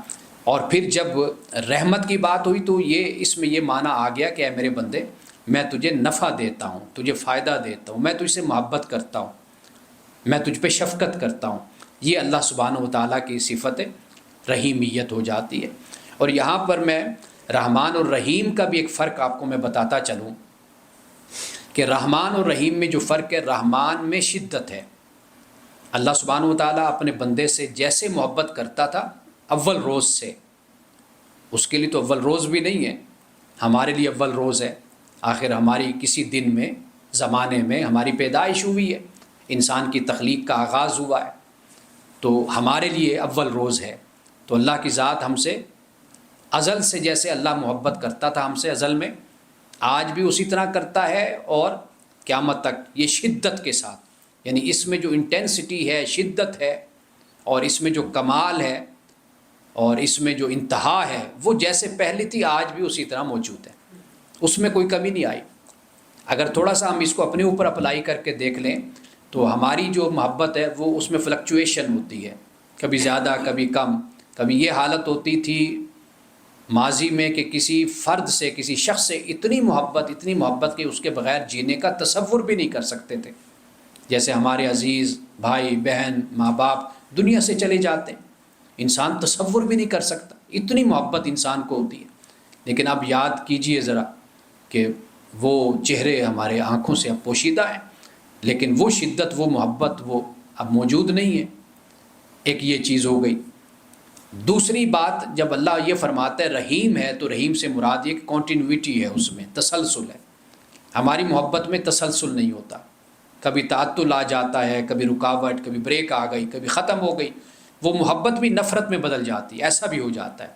اور پھر جب رحمت کی بات ہوئی تو اس میں یہ معنی آ گیا کہ اے میرے بندے، میں تجھے نفع دیتا ہوں، تجھے فائدہ دیتا ہوں، میں تجھ سے محبت کرتا ہوں، میں تجھ پہ شفقت کرتا ہوں۔ یہ اللہ سبحانہ و تعالیٰ کی صفت رحیمیت ہو جاتی ہے۔ اور یہاں پر میں رحمان اور رحیم کا بھی ایک فرق آپ کو میں بتاتا چلوں کہ رحمان اور رحیم میں جو فرق ہے، رحمان میں شدت ہے۔ اللہ سبحانہ و تعالیٰ اپنے بندے سے جیسے محبت کرتا تھا اول روز سے، اس کے لیے تو اول روز بھی نہیں ہے، ہمارے لیے اول روز ہے۔ آخر ہماری کسی دن میں، زمانے میں ہماری پیدائش ہوئی ہے، انسان کی تخلیق کا آغاز ہوا ہے، تو ہمارے لیے اول روز ہے۔ تو اللہ کی ذات ہم سے ازل سے جیسے اللہ محبت کرتا تھا ہم سے ازل میں، آج بھی اسی طرح کرتا ہے، اور قیامت تک یہ شدت کے ساتھ، یعنی اس میں جو انٹینسٹی ہے، شدت ہے، اور اس میں جو کمال ہے اور اس میں جو انتہا ہے، وہ جیسے پہلے تھی آج بھی اسی طرح موجود ہے، اس میں کوئی کمی نہیں آئی۔ اگر تھوڑا سا ہم اس کو اپنے اوپر اپلائی کر کے دیکھ لیں تو ہماری جو محبت ہے وہ اس میں فلکچویشن ہوتی ہے، کبھی زیادہ کبھی کم۔ کبھی یہ حالت ہوتی تھی ماضی میں کہ کسی فرد سے، کسی شخص سے اتنی محبت کہ اس کے بغیر جینے کا تصور بھی نہیں کر سکتے تھے، جیسے ہمارے عزیز بھائی بہن ماں باپ دنیا سے چلے جاتے ہیں، انسان تصور بھی نہیں کر سکتا، اتنی محبت انسان کو ہوتی ہے۔ لیکن اب یاد کیجئے ذرا کہ وہ چہرے ہمارے آنکھوں سے اب پوشیدہ ہیں، لیکن وہ شدت، وہ محبت، وہ اب موجود نہیں ہے، ایک یہ چیز ہو گئی۔ دوسری بات، جب اللہ یہ فرماتا ہے رحیم ہے تو رحیم سے مراد یہ کہ کنٹینیوٹی ہے، اس میں تسلسل ہے۔ ہماری محبت میں تسلسل نہیں ہوتا، کبھی تعطل آ جاتا ہے، کبھی رکاوٹ، کبھی بریک آ گئی، کبھی ختم ہو گئی، وہ محبت بھی نفرت میں بدل جاتی ہے، ایسا بھی ہو جاتا ہے۔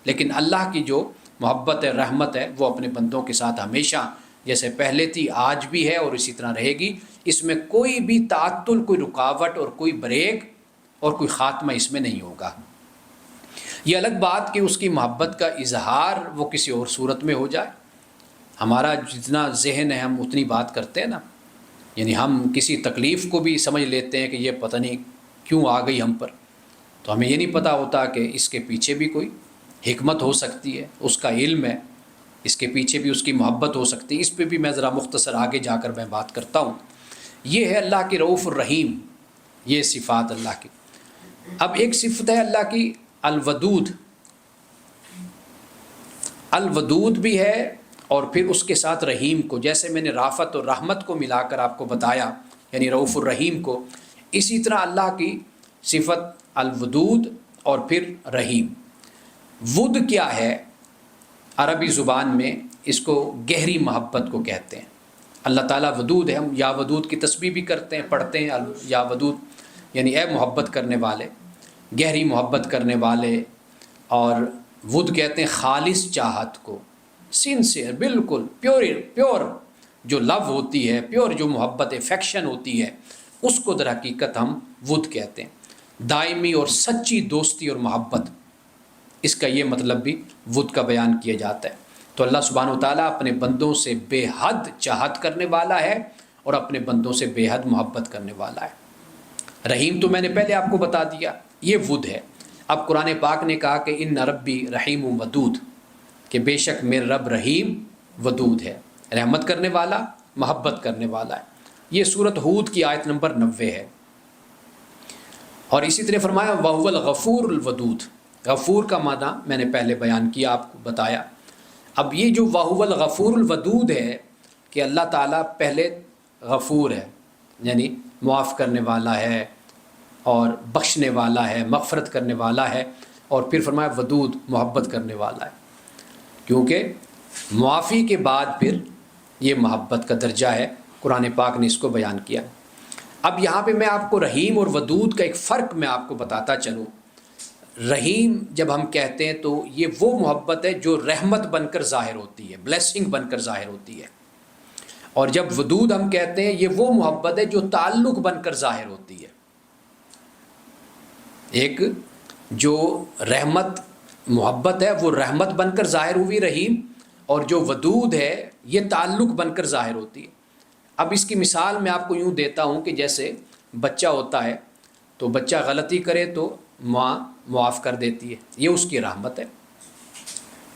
لیکن اللہ کی جو محبت ہے، رحمت ہے، وہ اپنے بندوں کے ساتھ ہمیشہ جیسے پہلے تھی آج بھی ہے اور اسی طرح رہے گی۔ اس میں کوئی بھی تعطل، کوئی رکاوٹ اور کوئی بریک اور کوئی خاتمہ اس میں نہیں ہوگا۔ یہ الگ بات کہ اس کی محبت کا اظہار وہ کسی اور صورت میں ہو جائے، ہمارا جتنا ذہن ہے ہم اتنی بات کرتے ہیں نا، یعنی ہم کسی تکلیف کو بھی سمجھ لیتے ہیں کہ یہ پتہ نہیں کیوں آ گئی ہم پر، تو ہمیں یہ نہیں پتہ ہوتا کہ اس کے پیچھے بھی کوئی حکمت ہو سکتی ہے، اس کا علم ہے، اس کے پیچھے بھی اس کی محبت ہو سکتی ہے۔ اس پہ بھی میں ذرا مختصر آگے جا کر میں بات کرتا ہوں۔ یہ ہے اللہ کی رؤوف الرحیم، یہ صفات اللہ کی۔ اب ایک صفت ہے اللہ کی الودود، الودود بھی ہے اور پھر اس کے ساتھ رحیم کو، جیسے میں نے رافت اور رحمت کو ملا کر آپ کو بتایا، یعنی رؤوف الرحیم کو، اسی طرح اللہ کی صفت الودود اور پھر رحیم۔ ود کیا ہے؟ عربی زبان میں اس کو گہری محبت کو کہتے ہیں۔ اللہ تعالیٰ ودود ہے، ہم یا ودود کی تسبیح بھی کرتے ہیں، پڑھتے ہیں یا ودود، یعنی اے محبت کرنے والے، گہری محبت کرنے والے۔ اور ود کہتے ہیں خالص چاہت کو، سنسیئر، بالکل پیور جو لو ہوتی ہے، پیور جو محبت افیکشن ہوتی ہے، اس کو در حقیقت ہم ود کہتے ہیں۔ دائمی اور سچی دوستی اور محبت، اس کا یہ مطلب بھی ود کا بیان کیا جاتا ہے۔ تو اللہ سبحانہ و تعالیٰ اپنے بندوں سے بے حد چاہت کرنے والا ہے اور اپنے بندوں سے بے حد محبت کرنے والا ہے۔ رحیم تو میں نے پہلے آپ کو بتا دیا، یہ ود ہے۔ اب قرآن پاک نے کہا کہ ان ربی رحیم ودود، کہ بے شک میرے رب رحیم ودود ہے، رحمت کرنے والا، محبت کرنے والا ہے۔ یہ سورۃ ہود کی آیت نمبر 90 ہے۔ اور اسی طرح فرمایا وَهُوَ الْغَفُورُ الْوَدُودُ، غفور کا معنی میں نے پہلے بیان کیا، آپ کو بتایا۔ اب یہ جو وَهُوَ الْغَفُورُ الْوَدُودُ ہے کہ اللہ تعالیٰ پہلے غفور ہے، یعنی معاف کرنے والا ہے اور بخشنے والا ہے، مغفرت کرنے والا ہے، اور پھر فرمایا ودود، محبت کرنے والا ہے، کیونکہ معافی کے بعد پھر یہ محبت کا درجہ ہے۔ قرآن پاک نے اس کو بیان کیا۔ اب یہاں پہ میں آپ کو رحیم اور ودود کا ایک فرق میں آپ کو بتاتا چلوں۔ رحیم جب ہم کہتے ہیں تو یہ وہ محبت ہے جو رحمت بن کر ظاہر ہوتی ہے، بلیسنگ بن کر ظاہر ہوتی ہے، اور جب ودود ہم کہتے ہیں یہ وہ محبت ہے جو تعلق بن کر ظاہر ہوتی ہے۔ ایک جو رحمت محبت ہے وہ رحمت بن کر ظاہر ہوئی رحیم، اور جو ودود ہے یہ تعلق بن کر ظاہر ہوتی ہے۔ اب اس کی مثال میں آپ کو یوں دیتا ہوں کہ جیسے بچہ ہوتا ہے تو بچہ غلطی کرے تو ماں معاف کر دیتی ہے، یہ اس کی رحمت ہے،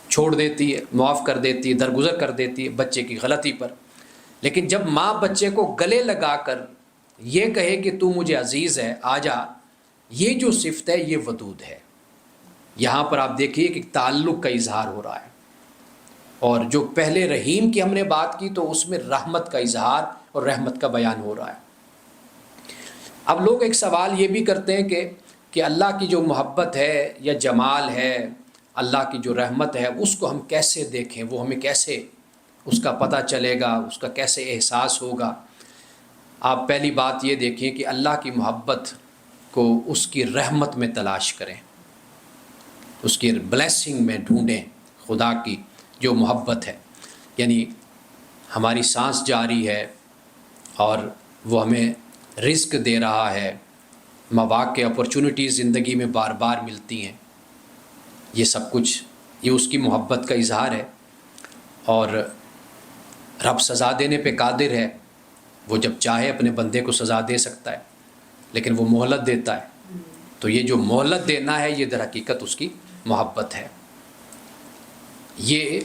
چھوڑ دیتی ہے، معاف کر دیتی ہے، درگزر کر دیتی ہے بچے کی غلطی پر۔ لیکن جب ماں بچے کو گلے لگا کر یہ کہے کہ تو مجھے عزیز ہے، آ جا، یہ جو صفت ہے یہ ودود ہے۔ یہاں پر آپ دیکھیے کہ تعلق کا اظہار ہو رہا ہے، اور جو پہلے رحیم کی ہم نے بات کی تو اس میں رحمت کا اظہار اور رحمت کا بیان ہو رہا ہے۔ اب لوگ ایک سوال یہ بھی کرتے ہیں کہ اللہ کی جو محبت ہے یا جمال ہے، اللہ کی جو رحمت ہے، اس کو ہم کیسے دیکھیں، وہ ہمیں کیسے اس کا پتہ چلے گا، اس کا کیسے احساس ہوگا؟ آپ پہلی بات یہ دیکھیں کہ اللہ کی محبت کو اس کی رحمت میں تلاش کریں، اس کی بلیسنگ میں ڈھونڈیں، خدا کی جو محبت ہے، یعنی ہماری سانس جاری ہے اور وہ ہمیں رزق دے رہا ہے، مواقع اپرچونٹیز زندگی میں بار بار ملتی ہیں، یہ سب کچھ یہ اس کی محبت کا اظہار ہے۔ اور رب سزا دینے پہ قادر ہے، وہ جب چاہے اپنے بندے کو سزا دے سکتا ہے، لیکن وہ مہلت دیتا ہے، تو یہ جو مہلت دینا ہے یہ در حقیقت اس کی محبت ہے۔ یہ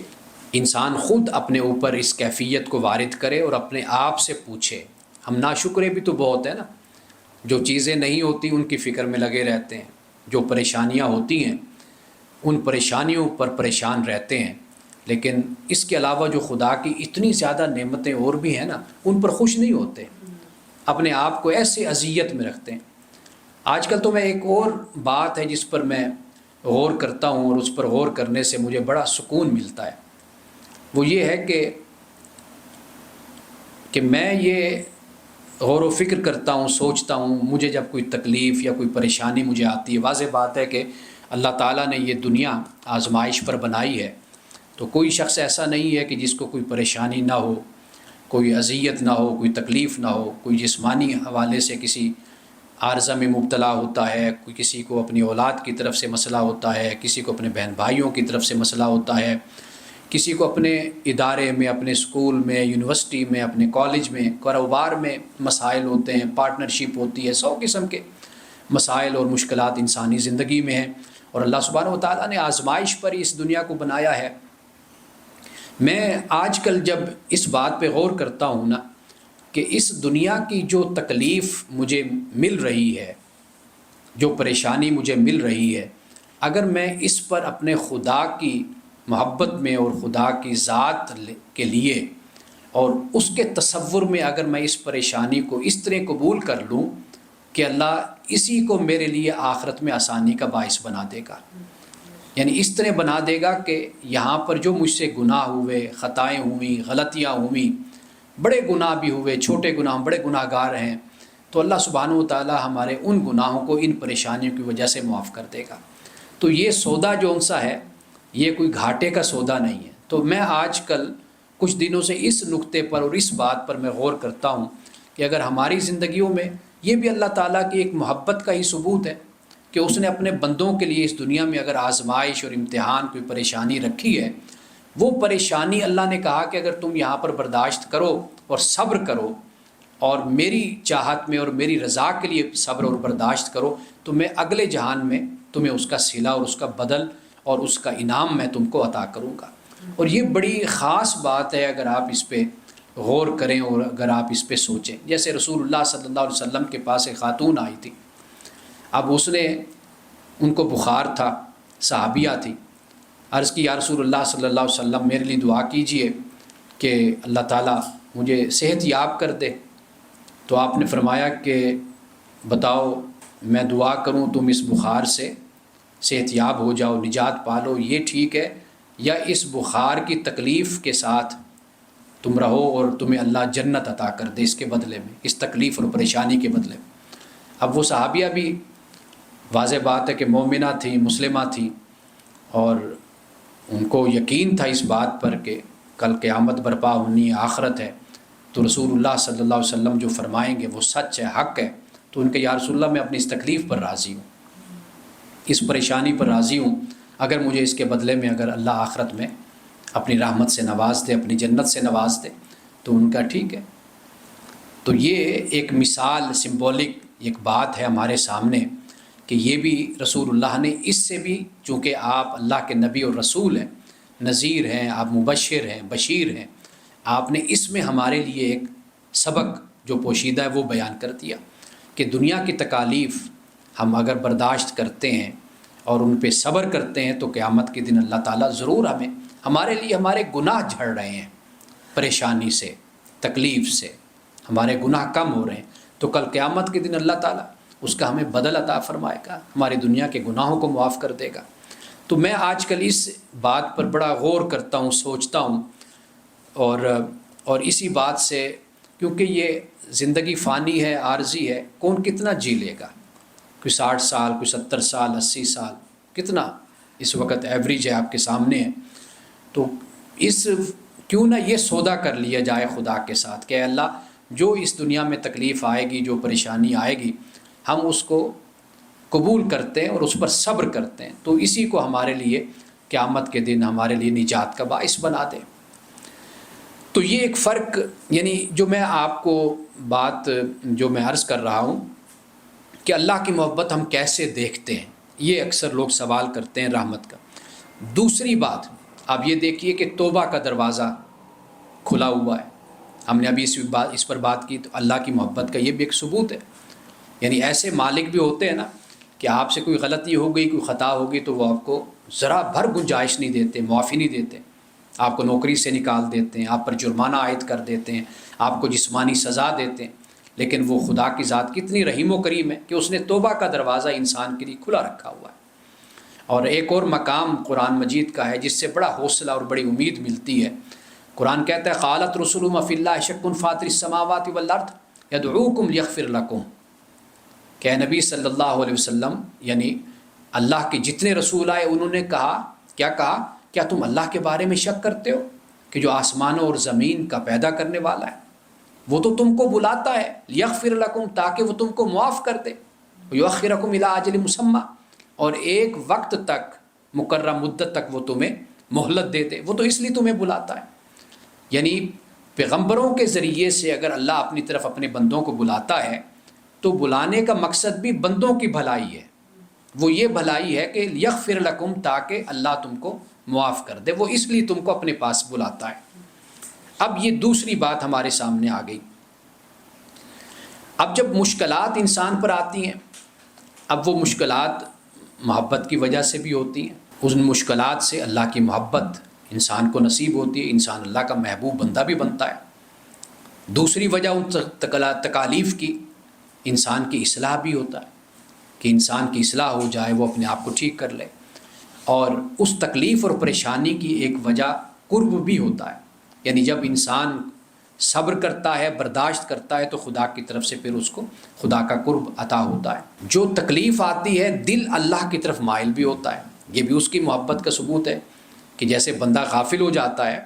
انسان خود اپنے اوپر اس کیفیت کو وارد کرے اور اپنے آپ سے پوچھے۔ ہم ناشکرے بھی تو بہت ہیں نا، جو چیزیں نہیں ہوتی ان کی فکر میں لگے رہتے ہیں، جو پریشانیاں ہوتی ہیں ان پریشانیوں پر پریشان رہتے ہیں، لیکن اس کے علاوہ جو خدا کی اتنی زیادہ نعمتیں اور بھی ہیں نا، ان پر خوش نہیں ہوتے۔ اپنے آپ کو ایسے اذیت میں رکھتے ہیں۔ آج کل تو میں ایک اور بات ہے جس پر میں غور کرتا ہوں، اور اس پر غور کرنے سے مجھے بڑا سکون ملتا ہے، وہ یہ ہے کہ میں یہ غور و فکر کرتا ہوں، سوچتا ہوں، مجھے جب کوئی تکلیف یا کوئی پریشانی مجھے آتی ہے، واضح بات ہے کہ اللہ تعالیٰ نے یہ دنیا آزمائش پر بنائی ہے، تو کوئی شخص ایسا نہیں ہے کہ جس کو کوئی پریشانی نہ ہو، کوئی اذیت نہ ہو، کوئی تکلیف نہ ہو، کوئی جسمانی حوالے سے کسی عارضہ میں مبتلا ہوتا ہے، کوئی کسی کو اپنی اولاد کی طرف سے مسئلہ ہوتا ہے، کسی کو اپنے بہن بھائیوں کی طرف سے مسئلہ ہوتا ہے، کسی کو اپنے ادارے میں، اپنے اسکول میں، یونیورسٹی میں، اپنے کالج میں، کاروبار میں مسائل ہوتے ہیں، پارٹنرشپ ہوتی ہے، 100 قسم کے مسائل اور مشکلات انسانی زندگی میں ہیں، اور اللہ سبحانہ و تعالیٰ نے آزمائش پر اس دنیا کو بنایا ہے۔ میں آج کل جب اس بات پہ غور کرتا ہوں نا کہ اس دنیا کی جو تکلیف مجھے مل رہی ہے، جو پریشانی مجھے مل رہی ہے، اگر میں اس پر اپنے خدا کی محبت میں اور خدا کی ذات کے لیے اور اس کے تصور میں اگر میں اس پریشانی کو اس طرح قبول کر لوں کہ اللہ اسی کو میرے لیے آخرت میں آسانی کا باعث بنا دے گا، یعنی اس طرح بنا دے گا کہ یہاں پر جو مجھ سے گناہ ہوئے، خطائیں ہوئیں، غلطیاں ہوئیں، بڑے گناہ بھی ہوئے، چھوٹے گناہ، بڑے گناہ گار ہیں، تو اللہ سبحانہ و تعالیٰ ہمارے ان گناہوں کو ان پریشانیوں کی وجہ سے معاف کر دے گا۔ تو یہ سودا جو سا ہے، یہ کوئی گھاٹے کا سودا نہیں ہے۔ تو میں آج کل کچھ دنوں سے اس نقطے پر اور اس بات پر میں غور کرتا ہوں کہ اگر ہماری زندگیوں میں یہ بھی اللہ تعالیٰ کی ایک محبت کا ہی ثبوت ہے کہ اس نے اپنے بندوں کے لیے اس دنیا میں اگر آزمائش اور امتحان کوئی پریشانی رکھی ہے، وہ پریشانی اللہ نے کہا کہ اگر تم یہاں پر برداشت کرو اور صبر کرو اور میری چاہت میں اور میری رضا کے لیے صبر اور برداشت کرو، تو میں اگلے جہان میں تمہیں اس کا صلہ اور اس کا بدل اور اس کا انعام میں تم کو عطا کروں گا۔ اور یہ بڑی خاص بات ہے اگر آپ اس پہ غور کریں اور اگر آپ اس پہ سوچیں۔ جیسے رسول اللہ صلی اللہ علیہ وسلم کے پاس ایک خاتون آئی تھی، اب اس نے، ان کو بخار تھا، صحابیہ تھی، عرض کی یا رسول اللہ صلی اللہ علیہ وسلم میرے لیے دعا کیجئے کہ اللہ تعالیٰ مجھے صحت یاب کر دے۔ تو آپ نے فرمایا کہ بتاؤ میں دعا کروں تم اس بخار سے صحت یاب ہو جاؤ، نجات پالو، یہ ٹھیک ہے، یا اس بخار کی تکلیف کے ساتھ تم رہو اور تمہیں اللہ جنت عطا کر دے اس کے بدلے میں، اس تکلیف اور پریشانی کے بدلے میں۔ اب وہ صحابیہ بھی واضح بات ہے کہ مومنہ تھی، مسلمہ تھی، اور ان کو یقین تھا اس بات پر کہ کل قیامت برپا ہونی ہے، آخرت ہے، تو رسول اللہ صلی اللہ علیہ وسلم جو فرمائیں گے وہ سچ ہے، حق ہے۔ تو ان کے یا رسول اللہ میں اپنی اس تکلیف پر راضی ہوں، اس پریشانی پر راضی ہوں، اگر مجھے اس کے بدلے میں اگر اللہ آخرت میں اپنی رحمت سے نواز دے، اپنی جنت سے نواز دے، تو ان کا ٹھیک ہے۔ تو یہ ایک مثال، سمبولک ایک بات ہے ہمارے سامنے کہ یہ بھی رسول اللہ نے اس سے بھی، چونکہ آپ اللہ کے نبی اور رسول ہیں، نذیر ہیں، آپ مبشر ہیں، بشیر ہیں، آپ نے اس میں ہمارے لیے ایک سبق جو پوشیدہ ہے وہ بیان کر دیا کہ دنیا کی تکالیف ہم اگر برداشت کرتے ہیں اور ان پہ صبر کرتے ہیں تو قیامت کے دن اللہ تعالیٰ ضرور ہمارے لیے ہمارے گناہ جھڑ رہے ہیں، پریشانی سے، تکلیف سے ہمارے گناہ کم ہو رہے ہیں، تو کل قیامت کے دن اللہ تعالیٰ اس کا ہمیں بدل عطا فرمائے گا، ہماری دنیا کے گناہوں کو معاف کر دے گا۔ تو میں آج کل اس بات پر بڑا غور کرتا ہوں، سوچتا ہوں، اور اسی بات سے، کیونکہ یہ زندگی فانی ہے، عارضی ہے، کون کتنا جی لے گا؟ کوئی 60 سال، کوئی 70 سال، 80 سال، کتنا اس وقت ایوریج ہے آپ کے سامنے ہے۔ تو کیوں نہ یہ سودا کر لیا جائے خدا کے ساتھ کہ اے اللہ جو اس دنیا میں تکلیف آئے گی، جو پریشانی آئے گی، ہم اس کو قبول کرتے ہیں اور اس پر صبر کرتے ہیں، تو اسی کو ہمارے لیے قیامت کے دن ہمارے لیے نجات کا باعث بنا دے۔ تو یہ ایک فرق، یعنی جو میں آپ کو بات جو میں عرض کر رہا ہوں کہ اللہ کی محبت ہم کیسے دیکھتے ہیں، یہ اکثر لوگ سوال کرتے ہیں رحمت کا۔ دوسری بات آپ یہ دیکھیے کہ توبہ کا دروازہ کھلا ہوا ہے، ہم نے ابھی اس پر بات کی، تو اللہ کی محبت کا یہ بھی ایک ثبوت ہے۔ یعنی ایسے مالک بھی ہوتے ہیں نا کہ آپ سے کوئی غلطی ہو گئی، کوئی خطا ہو گئی، تو وہ آپ کو ذرا بھر گنجائش نہیں دیتے، معافی نہیں دیتے، آپ کو نوکری سے نکال دیتے ہیں، آپ پر جرمانہ عائد کر دیتے ہیں، آپ کو جسمانی سزا دیتے ہیں۔ لیکن وہ خدا کی ذات کتنی رحیم و کریم ہے کہ اس نے توبہ کا دروازہ انسان کے لیے کھلا رکھا ہوا ہے۔ اور ایک اور مقام قرآن مجید کا ہے جس سے بڑا حوصلہ اور بڑی امید ملتی ہے۔ قرآن کہتا ہے قالت رسلهم فی اللہ شک فاطر السماوات والارض یدعوکم لیغفر لکم، کہ نبی صلی اللہ علیہ وسلم یعنی اللہ کے جتنے رسول آئے انہوں نے کہا، کیا کہا؟ کیا تم اللہ کے بارے میں شک کرتے ہو کہ جو آسمانوں اور زمین کا پیدا کرنے والا ہے وہ تو تم کو بلاتا ہے لیغفر لکم، تاکہ وہ تم کو معاف کر دے، یؤخرکم الی اجل مسمی، اور ایک وقت تک مقررہ مدت تک وہ تمہیں مہلت دے دے، وہ تو اس لیے تمہیں بلاتا ہے۔ یعنی پیغمبروں کے ذریعے سے اگر اللہ اپنی طرف اپنے بندوں کو بلاتا ہے تو بلانے کا مقصد بھی بندوں کی بھلائی ہے، وہ یہ بھلائی ہے کہ یغفر لکم، تاکہ اللہ تم کو معاف کر دے، وہ اس لیے تم کو اپنے پاس بلاتا ہے۔ اب یہ دوسری بات ہمارے سامنے آ گئی۔ اب جب مشکلات انسان پر آتی ہیں، اب وہ مشکلات محبت کی وجہ سے بھی ہوتی ہیں، ان مشکلات سے اللہ کی محبت انسان کو نصیب ہوتی ہے، انسان اللہ کا محبوب بندہ بھی بنتا ہے۔ دوسری وجہ ان تکالیف کی انسان کی اصلاح بھی ہوتا ہے کہ انسان کی اصلاح ہو جائے، وہ اپنے آپ کو ٹھیک کر لے۔ اور اس تکلیف اور پریشانی کی ایک وجہ قرب بھی ہوتا ہے، یعنی جب انسان صبر کرتا ہے، برداشت کرتا ہے، تو خدا کی طرف سے پھر اس کو خدا کا قرب عطا ہوتا ہے۔ جو تکلیف آتی ہے دل اللہ کی طرف مائل بھی ہوتا ہے، یہ بھی اس کی محبت کا ثبوت ہے کہ جیسے بندہ غافل ہو جاتا ہے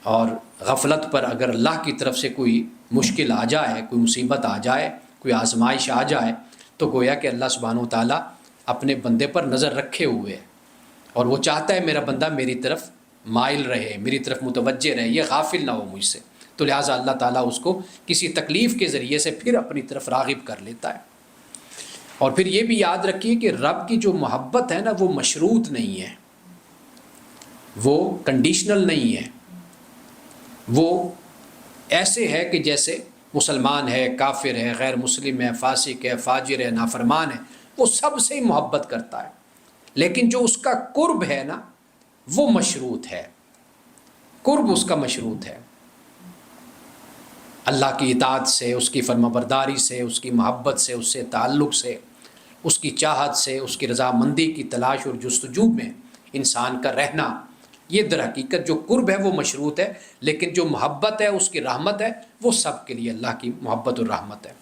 اور غفلت پر اگر اللہ کی طرف سے کوئی مشکل آ جائے، کوئی مصیبت آ جائے، کوئی آزمائش آ جائے، تو گویا کہ اللہ سبحانہ و تعالیٰ اپنے بندے پر نظر رکھے ہوئے ہے اور وہ چاہتا ہے میرا بندہ میری طرف مائل رہے، میری طرف متوجہ رہے، یہ غافل نہ ہو مجھ سے، تو لہٰذا اللہ تعالیٰ اس کو کسی تکلیف کے ذریعے سے پھر اپنی طرف راغب کر لیتا ہے۔ اور پھر یہ بھی یاد رکھیے کہ رب کی جو محبت ہے نا، وہ مشروط نہیں ہے، وہ کنڈیشنل نہیں ہے، وہ ایسے ہے کہ جیسے مسلمان ہے، کافر ہے، غیر مسلم ہے، فاسق ہے، فاجر ہے، نافرمان ہے، وہ سب سے ہی محبت کرتا ہے، لیکن جو اس کا قرب ہے نا وہ مشروط ہے، قرب اس کا مشروط ہے اللہ کی اطاعت سے، اس کی فرما برداری سے، اس کی محبت سے، اس سے تعلق سے، اس کی چاہت سے، اس کی رضامندی کی تلاش اور جستجو میں انسان کا رہنا، یہ در حقیقت جو قرب ہے وہ مشروط ہے، لیکن جو محبت ہے، اس کی رحمت ہے، وہ سب کے لیے اللہ کی محبت اور رحمت ہے۔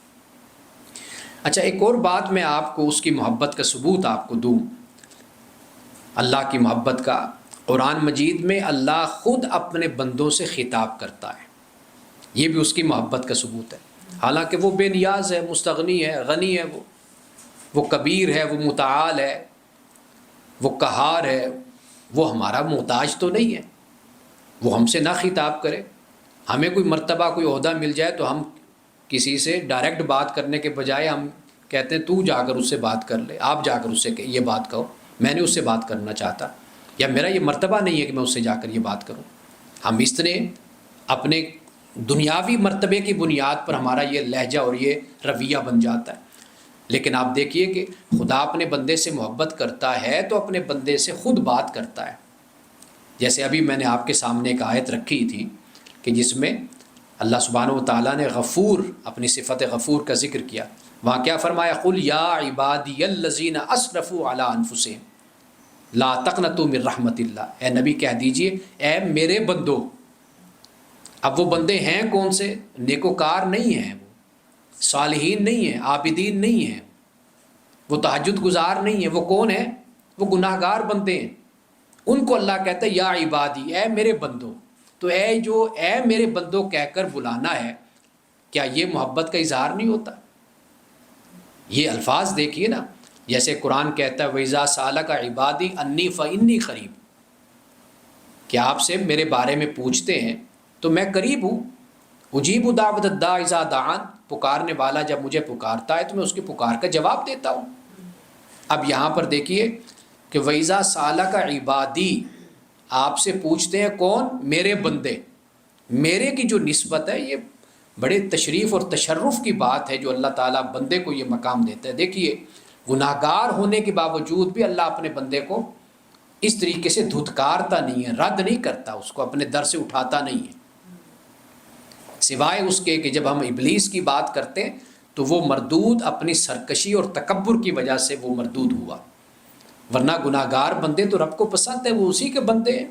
اچھا، ایک اور بات میں آپ کو اس کی محبت کا ثبوت آپ کو دوں، اللہ کی محبت کا۔ قرآن مجید میں اللہ خود اپنے بندوں سے خطاب کرتا ہے، یہ بھی اس کی محبت کا ثبوت ہے، حالانکہ وہ بے نیاز ہے، مستغنی ہے، غنی ہے، وہ کبیر ہے، وہ متعال ہے، وہ قہار ہے، وہ ہمارا محتاج تو نہیں ہے، وہ ہم سے نہ خطاب کرے۔ ہمیں کوئی مرتبہ، کوئی عہدہ مل جائے تو ہم کسی سے ڈائریکٹ بات کرنے کے بجائے ہم کہتے ہیں تو جا کر اس سے بات کر لے، آپ جا کر اس سے یہ بات کہو، میں نے اس سے بات کرنا چاہتا، یا میرا یہ مرتبہ نہیں ہے کہ میں اس سے جا کر یہ بات کروں۔ ہم اس طرح اپنے دنیاوی مرتبے کی بنیاد پر ہمارا یہ لہجہ اور یہ رویہ بن جاتا ہے، لیکن آپ دیکھیے کہ خدا اپنے بندے سے محبت کرتا ہے تو اپنے بندے سے خود بات کرتا ہے۔ جیسے ابھی میں نے آپ کے سامنے ایک آیت رکھی تھی کہ جس میں اللہ سبحانہ و تعالیٰ نے غفور، اپنی صفت غفور کا ذکر کیا، وہاں کیا فرمایا؟ قُلْ يَا عِبَادِيَ الَّذِينَ أَسْرَفُوا عَلَىٰ أَنفُسِهِمْ لَا تَقْنَطُوا مِن رَحْمَتِ اللَّهِ، اے نبی کہہ دیجئے اے میرے بندو۔ اب وہ بندے ہیں کون سے؟ نیکوکار نہیں ہیں، وہ صالحین نہیں ہیں، عابدین نہیں ہیں، وہ تہجد گزار نہیں ہیں، وہ کون ہیں؟ وہ گناہ گار بندے ہیں۔ ان کو اللہ کہتا ہے یا عبادی، اے میرے بندو۔ تو اے میرے بندو کہہ کر بلانا ہے، کیا یہ محبت کا اظہار نہیں ہوتا؟ یہ الفاظ دیکھیے نا، جیسے قرآن کہتا ہے وَإِذَا سَأَلَكَ عِبَادِي أَنِّي فَإِنِّي قَرِيبٌ، کہ آپ سے میرے بارے میں پوچھتے ہیں تو میں قریب ہوں، اجیب دعوت الداع اذا دعان، پکارنے والا جب مجھے پکارتا ہے تو میں اس کی پکار کا جواب دیتا ہوں۔ اب یہاں پر دیکھیے کہ وَإِذَا سَأَلَكَ عِبَادِي، آپ سے پوچھتے ہیں کون؟ میرے بندے۔ میرے کی جو نسبت ہے یہ بڑے تشریف اور تشرف کی بات ہے جو اللہ تعالیٰ بندے کو یہ مقام دیتا ہے۔ دیکھیے گناہ گار ہونے کے باوجود بھی اللہ اپنے بندے کو اس طریقے سے دھتکارتا نہیں ہے، رد نہیں کرتا، اس کو اپنے در سے اٹھاتا نہیں ہے۔ سوائے اس کے کہ جب ہم ابلیس کی بات کرتے ہیں تو وہ مردود اپنی سرکشی اور تکبر کی وجہ سے وہ مردود ہوا، ورنہ گناہگار بندے تو رب کو پسند ہے، وہ اسی کے بندے ہیں۔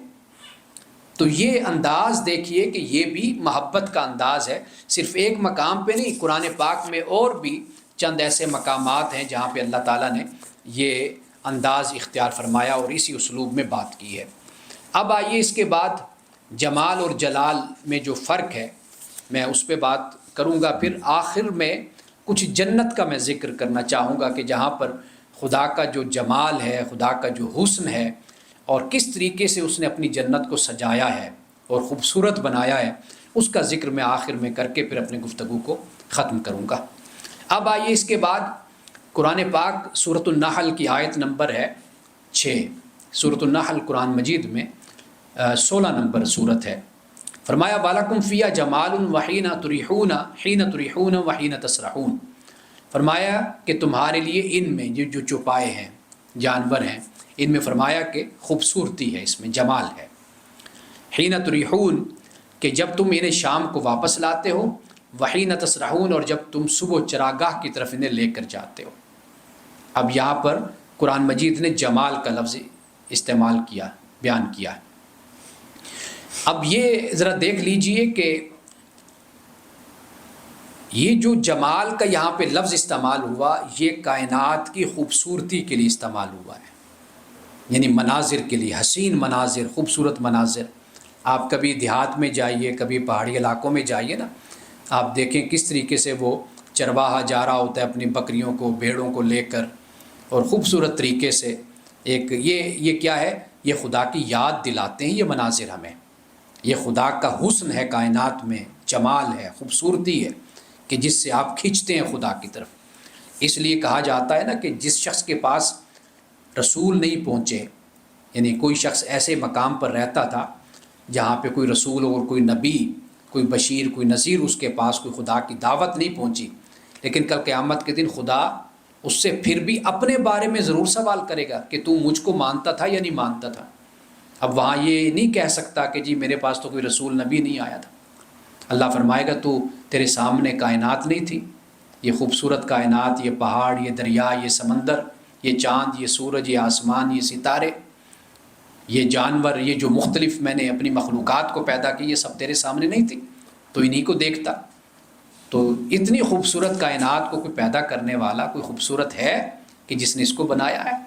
تو یہ انداز دیکھیے کہ یہ بھی محبت کا انداز ہے، صرف ایک مقام پہ نہیں، قرآن پاک میں اور بھی چند ایسے مقامات ہیں جہاں پہ اللہ تعالیٰ نے یہ انداز اختیار فرمایا اور اسی اسلوب میں بات کی ہے۔ اب آئیے اس کے بعد جمال اور جلال میں جو فرق ہے میں اس پہ بات کروں گا، پھر آخر میں کچھ جنت کا میں ذکر کرنا چاہوں گا کہ جہاں پر خدا کا جو جمال ہے، خدا کا جو حسن ہے، اور کس طریقے سے اس نے اپنی جنت کو سجایا ہے اور خوبصورت بنایا ہے، اس کا ذکر میں آخر میں کر کے پھر اپنی گفتگو کو ختم کروں گا۔ اب آئیے اس کے بعد قرآن پاک سورۃ النحل کی آیت نمبر ہے 6۔ سورۃ النحل قرآن مجید میں 16 نمبر سورت ہے۔ فرمایا وَلَكُمْ فِيهَا جَمَالٌ وَحِينَ تُرِيحُونَ حِينَ تُرِيحُونَ وَحِينَ تَسْرَحُونَ، فرمایا کہ تمہارے لیے ان میں جو چوپائے ہیں، جانور ہیں، ان میں فرمایا کہ خوبصورتی ہے، اس میں جمال ہے۔ حین تریحون کہ جب تم انہیں شام کو واپس لاتے ہو، وحین تسرحون اور جب تم صبح چراگاہ کی طرف انہیں لے کر جاتے ہو۔ اب یہاں پر قرآن مجید نے جمال کا لفظ استعمال کیا، بیان کیا ہے۔ اب یہ ذرا دیکھ لیجئے کہ یہ جو جمال کا یہاں پہ لفظ استعمال ہوا، یہ کائنات کی خوبصورتی کے لیے استعمال ہوا ہے، یعنی مناظر کے لیے، حسین مناظر، خوبصورت مناظر۔ آپ کبھی دیہات میں جائیے، کبھی پہاڑی علاقوں میں جائیے نا، آپ دیکھیں کس طریقے سے وہ چرواہا جا رہا ہوتا ہے اپنی بکریوں کو، بھیڑوں کو لے کر، اور خوبصورت طریقے سے ایک یہ کیا ہے، یہ خدا کی یاد دلاتے ہیں یہ مناظر ہمیں، یہ خدا کا حسن ہے کائنات میں، جمال ہے، خوبصورتی ہے کہ جس سے آپ کھنچتے ہیں خدا کی طرف۔ اس لیے کہا جاتا ہے نا کہ جس شخص کے پاس رسول نہیں پہنچے، یعنی کوئی شخص ایسے مقام پر رہتا تھا جہاں پہ کوئی رسول اور کوئی نبی، کوئی بشیر، کوئی نذیر، اس کے پاس کوئی خدا کی دعوت نہیں پہنچی، لیکن کل قیامت کے دن خدا اس سے پھر بھی اپنے بارے میں ضرور سوال کرے گا کہ تو مجھ کو مانتا تھا یا نہیں مانتا تھا۔ اب وہاں یہ نہیں کہہ سکتا کہ جی میرے پاس تو کوئی رسول نبی نہیں آیا تھا۔ اللہ فرمائے گا تو تیرے سامنے کائنات نہیں تھی، یہ خوبصورت کائنات، یہ پہاڑ، یہ دریا، یہ سمندر، یہ چاند، یہ سورج، یہ آسمان، یہ ستارے، یہ جانور، یہ جو مختلف میں نے اپنی مخلوقات کو پیدا کی، یہ سب تیرے سامنے نہیں تھی، تو انہی کو دیکھتا۔ تو اتنی خوبصورت کائنات کو کوئی پیدا کرنے والا کوئی خوبصورت ہے کہ جس نے اس کو بنایا ہے۔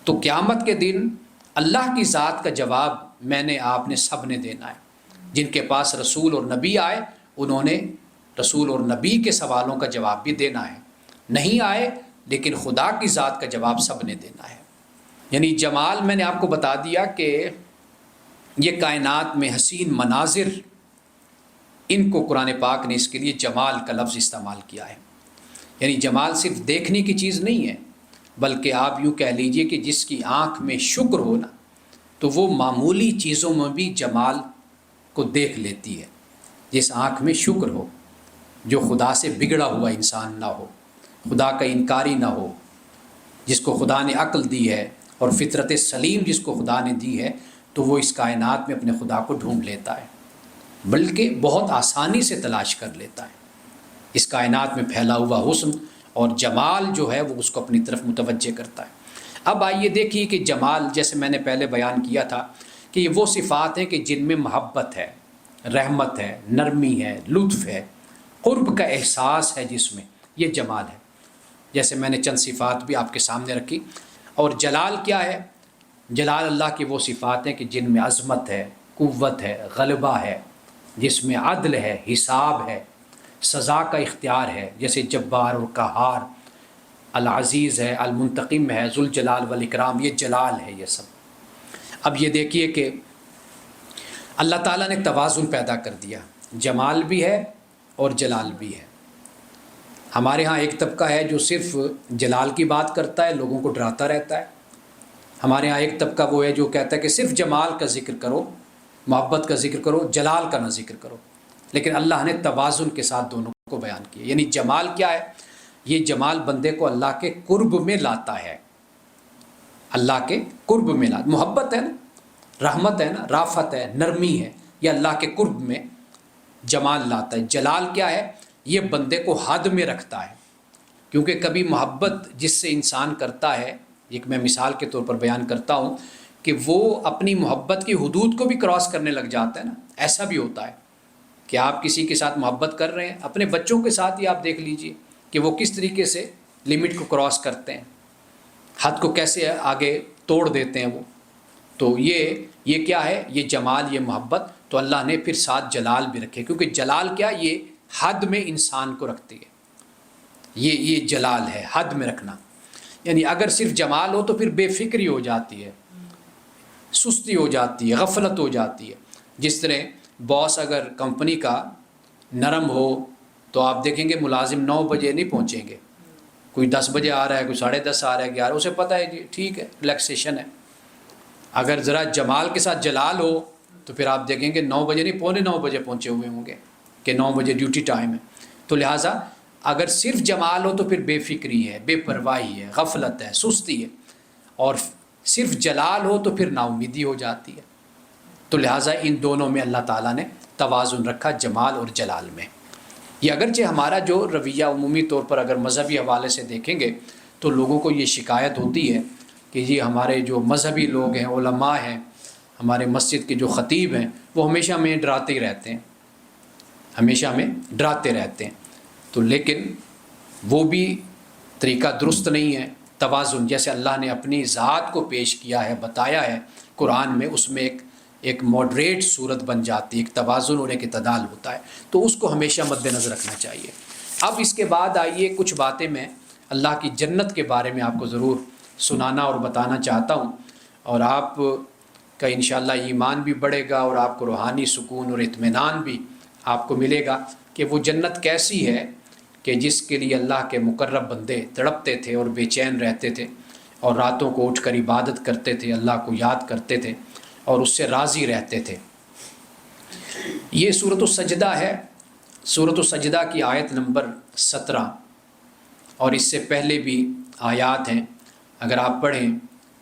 تو قیامت کے دن اللہ کی ذات کا جواب میں نے، آپ نے، سب نے دینا ہے۔ جن کے پاس رسول اور نبی آئے انہوں نے رسول اور نبی کے سوالوں کا جواب بھی دینا ہے، نہیں آئے لیکن خدا کی ذات کا جواب سب نے دینا ہے۔ یعنی جمال میں نے آپ کو بتا دیا کہ یہ کائنات میں حسین مناظر، ان کو قرآن پاک نے اس کے لیے جمال کا لفظ استعمال کیا ہے۔ یعنی جمال صرف دیکھنے کی چیز نہیں ہے، بلکہ آپ یوں کہہ لیجئے کہ جس کی آنکھ میں شکر ہو نا، تو وہ معمولی چیزوں میں بھی جمال کو دیکھ لیتی ہے۔ جس آنکھ میں شکر ہو، جو خدا سے بگڑا ہوا انسان نہ ہو، خدا کا انکاری نہ ہو، جس کو خدا نے عقل دی ہے اور فطرت سلیم جس کو خدا نے دی ہے، تو وہ اس کائنات میں اپنے خدا کو ڈھونڈ لیتا ہے، بلکہ بہت آسانی سے تلاش کر لیتا ہے۔ اس کائنات میں پھیلا ہوا حسن اور جمال جو ہے وہ اس کو اپنی طرف متوجہ کرتا ہے۔ اب آئیے دیکھیے کہ جمال، جیسے میں نے پہلے بیان کیا تھا کہ یہ وہ صفات ہیں کہ جن میں محبت ہے، رحمت ہے، نرمی ہے، لطف ہے، قرب کا احساس ہے، جس میں یہ جمال ہے۔ جیسے میں نے چند صفات بھی آپ کے سامنے رکھی۔ اور جلال کیا ہے؟ جلال اللہ کی وہ صفات ہیں کہ جن میں عظمت ہے، قوت ہے، غلبہ ہے، جس میں عدل ہے، حساب ہے، سزا کا اختیار ہے، جیسے جبار اور قہار، العزیز ہے، المنتقم ہے، ذوالجلال والاکرام، یہ جلال ہے یہ سب۔ اب یہ دیکھیے کہ اللہ تعالیٰ نے توازن پیدا کر دیا، جمال بھی ہے اور جلال بھی ہے۔ ہمارے ہاں ایک طبقہ ہے جو صرف جلال کی بات کرتا ہے، لوگوں کو ڈراتا رہتا ہے۔ ہمارے ہاں ایک طبقہ وہ ہے جو کہتا ہے کہ صرف جمال کا ذکر کرو، محبت کا ذکر کرو، جلال کا نہ ذکر کرو۔ لیکن اللہ نے توازن کے ساتھ دونوں کو بیان کیا۔ یعنی جمال کیا ہے؟ یہ جمال بندے کو اللہ کے قرب میں لاتا ہے، اللہ کے قرب میں لاتا۔ محبت ہے نا، رحمت ہے نا، رافت ہے، نرمی ہے، یہ اللہ کے قرب میں جمال لاتا ہے۔ جلال کیا ہے؟ یہ بندے کو حد میں رکھتا ہے، کیونکہ کبھی محبت جس سے انسان کرتا ہے، ایک میں مثال کے طور پر بیان کرتا ہوں کہ وہ اپنی محبت کی حدود کو بھی کراس کرنے لگ جاتا ہے نا۔ ایسا بھی ہوتا ہے کہ آپ کسی کے ساتھ محبت کر رہے ہیں، اپنے بچوں کے ساتھ ہی آپ دیکھ لیجئے کہ وہ کس طریقے سے لمٹ کو کراس کرتے ہیں، حد کو کیسے آگے توڑ دیتے ہیں وہ۔ تو یہ کیا ہے؟ یہ جمال، یہ محبت۔ تو اللہ نے پھر ساتھ جلال بھی رکھے، کیونکہ جلال کیا؟ یہ حد میں انسان کو رکھتی ہے، یہ جلال ہے، حد میں رکھنا۔ یعنی اگر صرف جمال ہو تو پھر بے فکری ہو جاتی ہے، سستی ہو جاتی ہے، غفلت ہو جاتی ہے۔ جس طرح باس اگر کمپنی کا نرم ہو تو آپ دیکھیں گے ملازم 9 بجے نہیں پہنچیں گے، کوئی 10 بجے آ رہا ہے، کوئی 10:30 آ رہا ہے، 11، اسے پتہ ہے جی ٹھیک ہے، ریلیکسیشن ہے۔ اگر ذرا جمال کے ساتھ جلال ہو تو پھر آپ دیکھیں گے 9 بجے نہیں، 8:45 بجے پہنچے ہوئے ہوں گے کہ 9 بجے ڈیوٹی ٹائم ہے۔ تو لہٰذا اگر صرف جمال ہو تو پھر بے فکری ہے، بے پرواہی ہے، غفلت ہے، سستی ہے، اور صرف جلال ہو تو پھر نا امیدی ہو جاتی ہے۔ تو لہٰذا ان دونوں میں اللہ تعالیٰ نے توازن رکھا، جمال اور جلال میں۔ یہ اگرچہ ہمارا جو رویہ عمومی طور پر اگر مذہبی حوالے سے دیکھیں گے تو لوگوں کو یہ شکایت ہوتی ہے کہ یہ ہمارے جو مذہبی لوگ ہیں، علماء ہیں، ہمارے مسجد کے جو خطیب ہیں، وہ ہمیشہ ہمیں ڈراتے ہی رہتے ہیں، ہمیشہ ہمیں ڈراتے رہتے ہیں۔ تو لیکن وہ بھی طریقہ درست نہیں ہے۔ توازن جیسے اللہ نے اپنی ذات کو پیش کیا ہے، بتایا ہے قرآن میں، اس میں ایک ماڈریٹ صورت بن جاتی ہے، ایک توازن اور ایک اعتدال ہوتا ہے، تو اس کو ہمیشہ مد نظر رکھنا چاہیے۔ اب اس کے بعد آئیے کچھ باتیں میں اللہ کی جنت کے بارے میں آپ کو ضرور سنانا اور بتانا چاہتا ہوں، اور آپ کا انشاءاللہ ایمان بھی بڑھے گا اور آپ کو روحانی سکون اور اطمینان بھی آپ کو ملے گا کہ وہ جنت کیسی ہے کہ جس کے لیے اللہ کے مقرب بندے تڑپتے تھے اور بے چین رہتے تھے، اور راتوں کو اٹھ کر عبادت کرتے تھے، اللہ کو یاد کرتے تھے اور اس سے راضی رہتے تھے۔ یہ سورۃ السجدہ ہے، سورۃ السجدہ کی آیت نمبر 17، اور اس سے پہلے بھی آیات ہیں، اگر آپ پڑھیں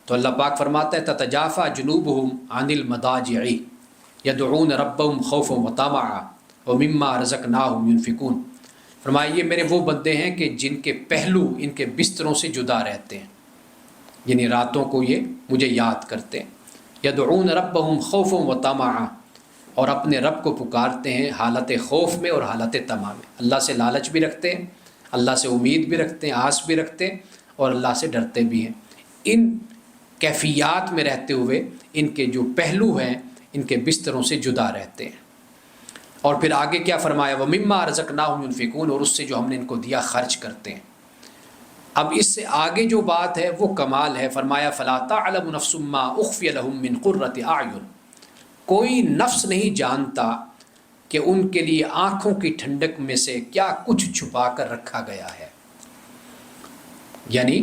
تو اللہ پاک فرماتا ہے تتجافى جنوبهم عن المضاجع يدعون ربهم خوفا وطمعا ومما رزقناهم ينفقون۔ فرمایا یہ میرے وہ بندے ہیں کہ جن کے پہلو ان کے بستروں سے جدا رہتے ہیں، یعنی راتوں کو یہ مجھے یاد کرتے ہیں۔ یدعون ربهم خوفا وطمعا، اور اپنے رب کو پکارتے ہیں حالت خوف میں اور حالت طمع میں، اللہ سے لالچ بھی رکھتے ہیں، اللہ سے امید بھی رکھتے ہیں، آس بھی رکھتے ہیں، اور اللہ سے ڈرتے بھی ہیں۔ ان کیفیات میں رہتے ہوئے ان کے جو پہلو ہیں ان کے بستروں سے جدا رہتے ہیں۔ اور پھر آگے کیا فرمایا؟ وَمِمَّا رَزَقْنَاهُمْ يُنْفِقُونَ، اور اس سے جو ہم نے ان کو دیا خرچ کرتے ہیں۔ اب اس سے آگے جو بات ہے وہ کمال ہے، فرمایا فَلَا تَعْلَمُ نَفْسٌ مَّا أُخْفِيَ لَهُم مِّن قُرَّةِ أَعْيُنٍ، کوئی نفس نہیں جانتا کہ ان کے لیے آنکھوں کی ٹھنڈک میں سے کیا کچھ چھپا کر رکھا گیا ہے۔ یعنی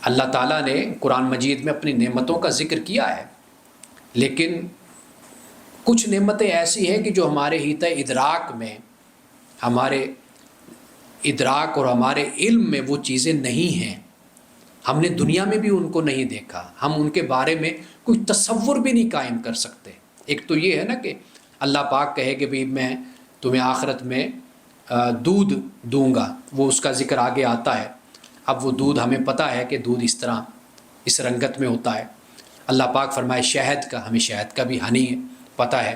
اللہ تعالیٰ نے قرآن مجید میں اپنی نعمتوں کا ذکر کیا ہے، لیکن کچھ نعمتیں ایسی ہیں کہ جو ہمارے حیطۂ ادراک میں، ہمارے ادراک اور ہمارے علم میں وہ چیزیں نہیں ہیں، ہم نے دنیا میں بھی ان کو نہیں دیکھا، ہم ان کے بارے میں کوئی تصور بھی نہیں قائم کر سکتے۔ ایک تو یہ ہے نا کہ اللہ پاک کہے کہ بھئی میں تمہیں آخرت میں دودھ دوں گا، وہ اس کا ذکر آگے آتا ہے۔ اب وہ دودھ ہمیں پتہ ہے کہ دودھ اس طرح اس رنگت میں ہوتا ہے۔ اللہ پاک فرمائے شہد کا، ہمیں شہد کا بھی ہنی پتہ ہے۔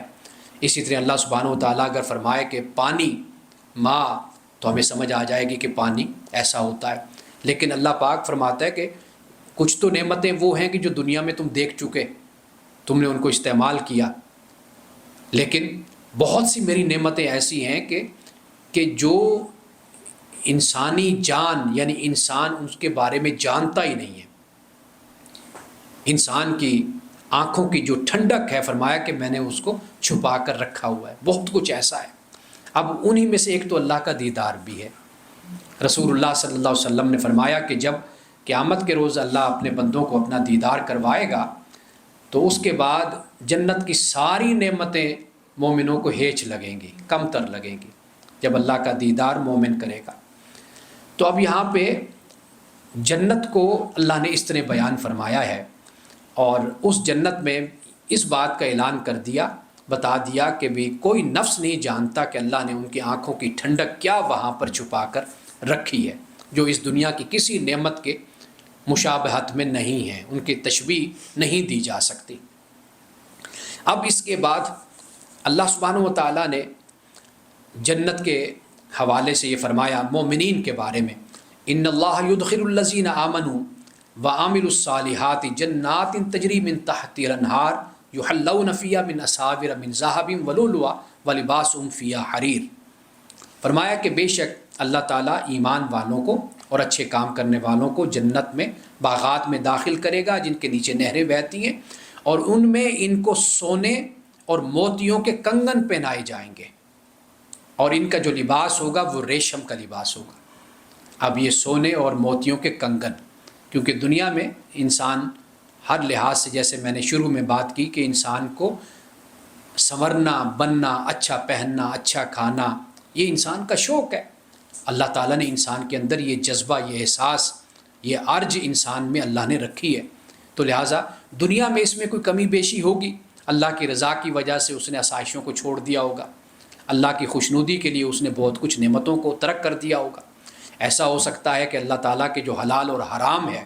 اسی طرح اللہ سبحانہ و تعالیٰ اگر فرمائے کہ پانی ماء، تو ہمیں سمجھ آ جائے گی کہ پانی ایسا ہوتا ہے۔ لیکن اللہ پاک فرماتا ہے کہ کچھ تو نعمتیں وہ ہیں کہ جو دنیا میں تم دیکھ چکے، تم نے ان کو استعمال کیا، لیکن بہت سی میری نعمتیں ایسی ہیں کہ جو انسانی جان، یعنی انسان اس کے بارے میں جانتا ہی نہیں ہے۔ انسان کی آنکھوں کی جو ٹھنڈک ہے، فرمایا کہ میں نے اس کو چھپا کر رکھا ہوا ہے، بہت کچھ ایسا ہے۔ اب انہی میں سے ایک تو اللہ کا دیدار بھی ہے۔ رسول اللہ صلی اللہ علیہ وسلم نے فرمایا کہ جب قیامت کے روز اللہ اپنے بندوں کو اپنا دیدار کروائے گا تو اس کے بعد جنت کی ساری نعمتیں مومنوں کو ہیچ لگیں گی، کم تر لگیں گی، جب اللہ کا دیدار مومن کرے گا۔ تو اب یہاں پہ جنت کو اللہ نے اس طرح بیان فرمایا ہے، اور اس جنت میں اس بات کا اعلان کر دیا بتا دیا کہ بھی کوئی نفس نہیں جانتا کہ اللہ نے ان کی آنکھوں کی ٹھنڈک کیا وہاں پر چھپا کر رکھی ہے، جو اس دنیا کی کسی نعمت کے مشابہت میں نہیں ہے، ان کی تشبیہ نہیں دی جا سکتی۔ اب اس کے بعد اللہ سبحانہ و تعالیٰ نے جنت کے حوالے سے یہ فرمایا مومنین کے بارے میں، ان اللہ یدخل الذین آمنوا وعملوا الصالحات جنات تجری من تحتها الانہار یحلون فیہا من اساور من ذہب ولؤلؤا ولباسهم فیہا حریر۔ فرمایا کہ بے شک اللہ تعالیٰ ایمان والوں کو اور اچھے کام کرنے والوں کو جنت میں باغات میں داخل کرے گا جن کے نیچے نہریں بہتی ہیں، اور ان میں ان کو سونے اور موتیوں کے کنگن پہنائے جائیں گے، اور ان کا جو لباس ہوگا وہ ریشم کا لباس ہوگا۔ اب یہ سونے اور موتیوں کے کنگن، کیونکہ دنیا میں انسان ہر لحاظ سے، جیسے میں نے شروع میں بات کی کہ انسان کو سنورنا، بننا، اچھا پہننا، اچھا کھانا، یہ انسان کا شوق ہے۔ اللہ تعالیٰ نے انسان کے اندر یہ جذبہ، یہ احساس، یہ ارج انسان میں اللہ نے رکھی ہے، تو لہٰذا دنیا میں اس میں کوئی کمی بیشی ہوگی، اللہ کی رضا کی وجہ سے اس نے آسائشوں کو چھوڑ دیا ہوگا، اللہ کی خوشنودی کے لیے اس نے بہت کچھ نعمتوں کو ترک کر دیا ہوگا۔ ایسا ہو سکتا ہے کہ اللہ تعالیٰ کے جو حلال اور حرام ہے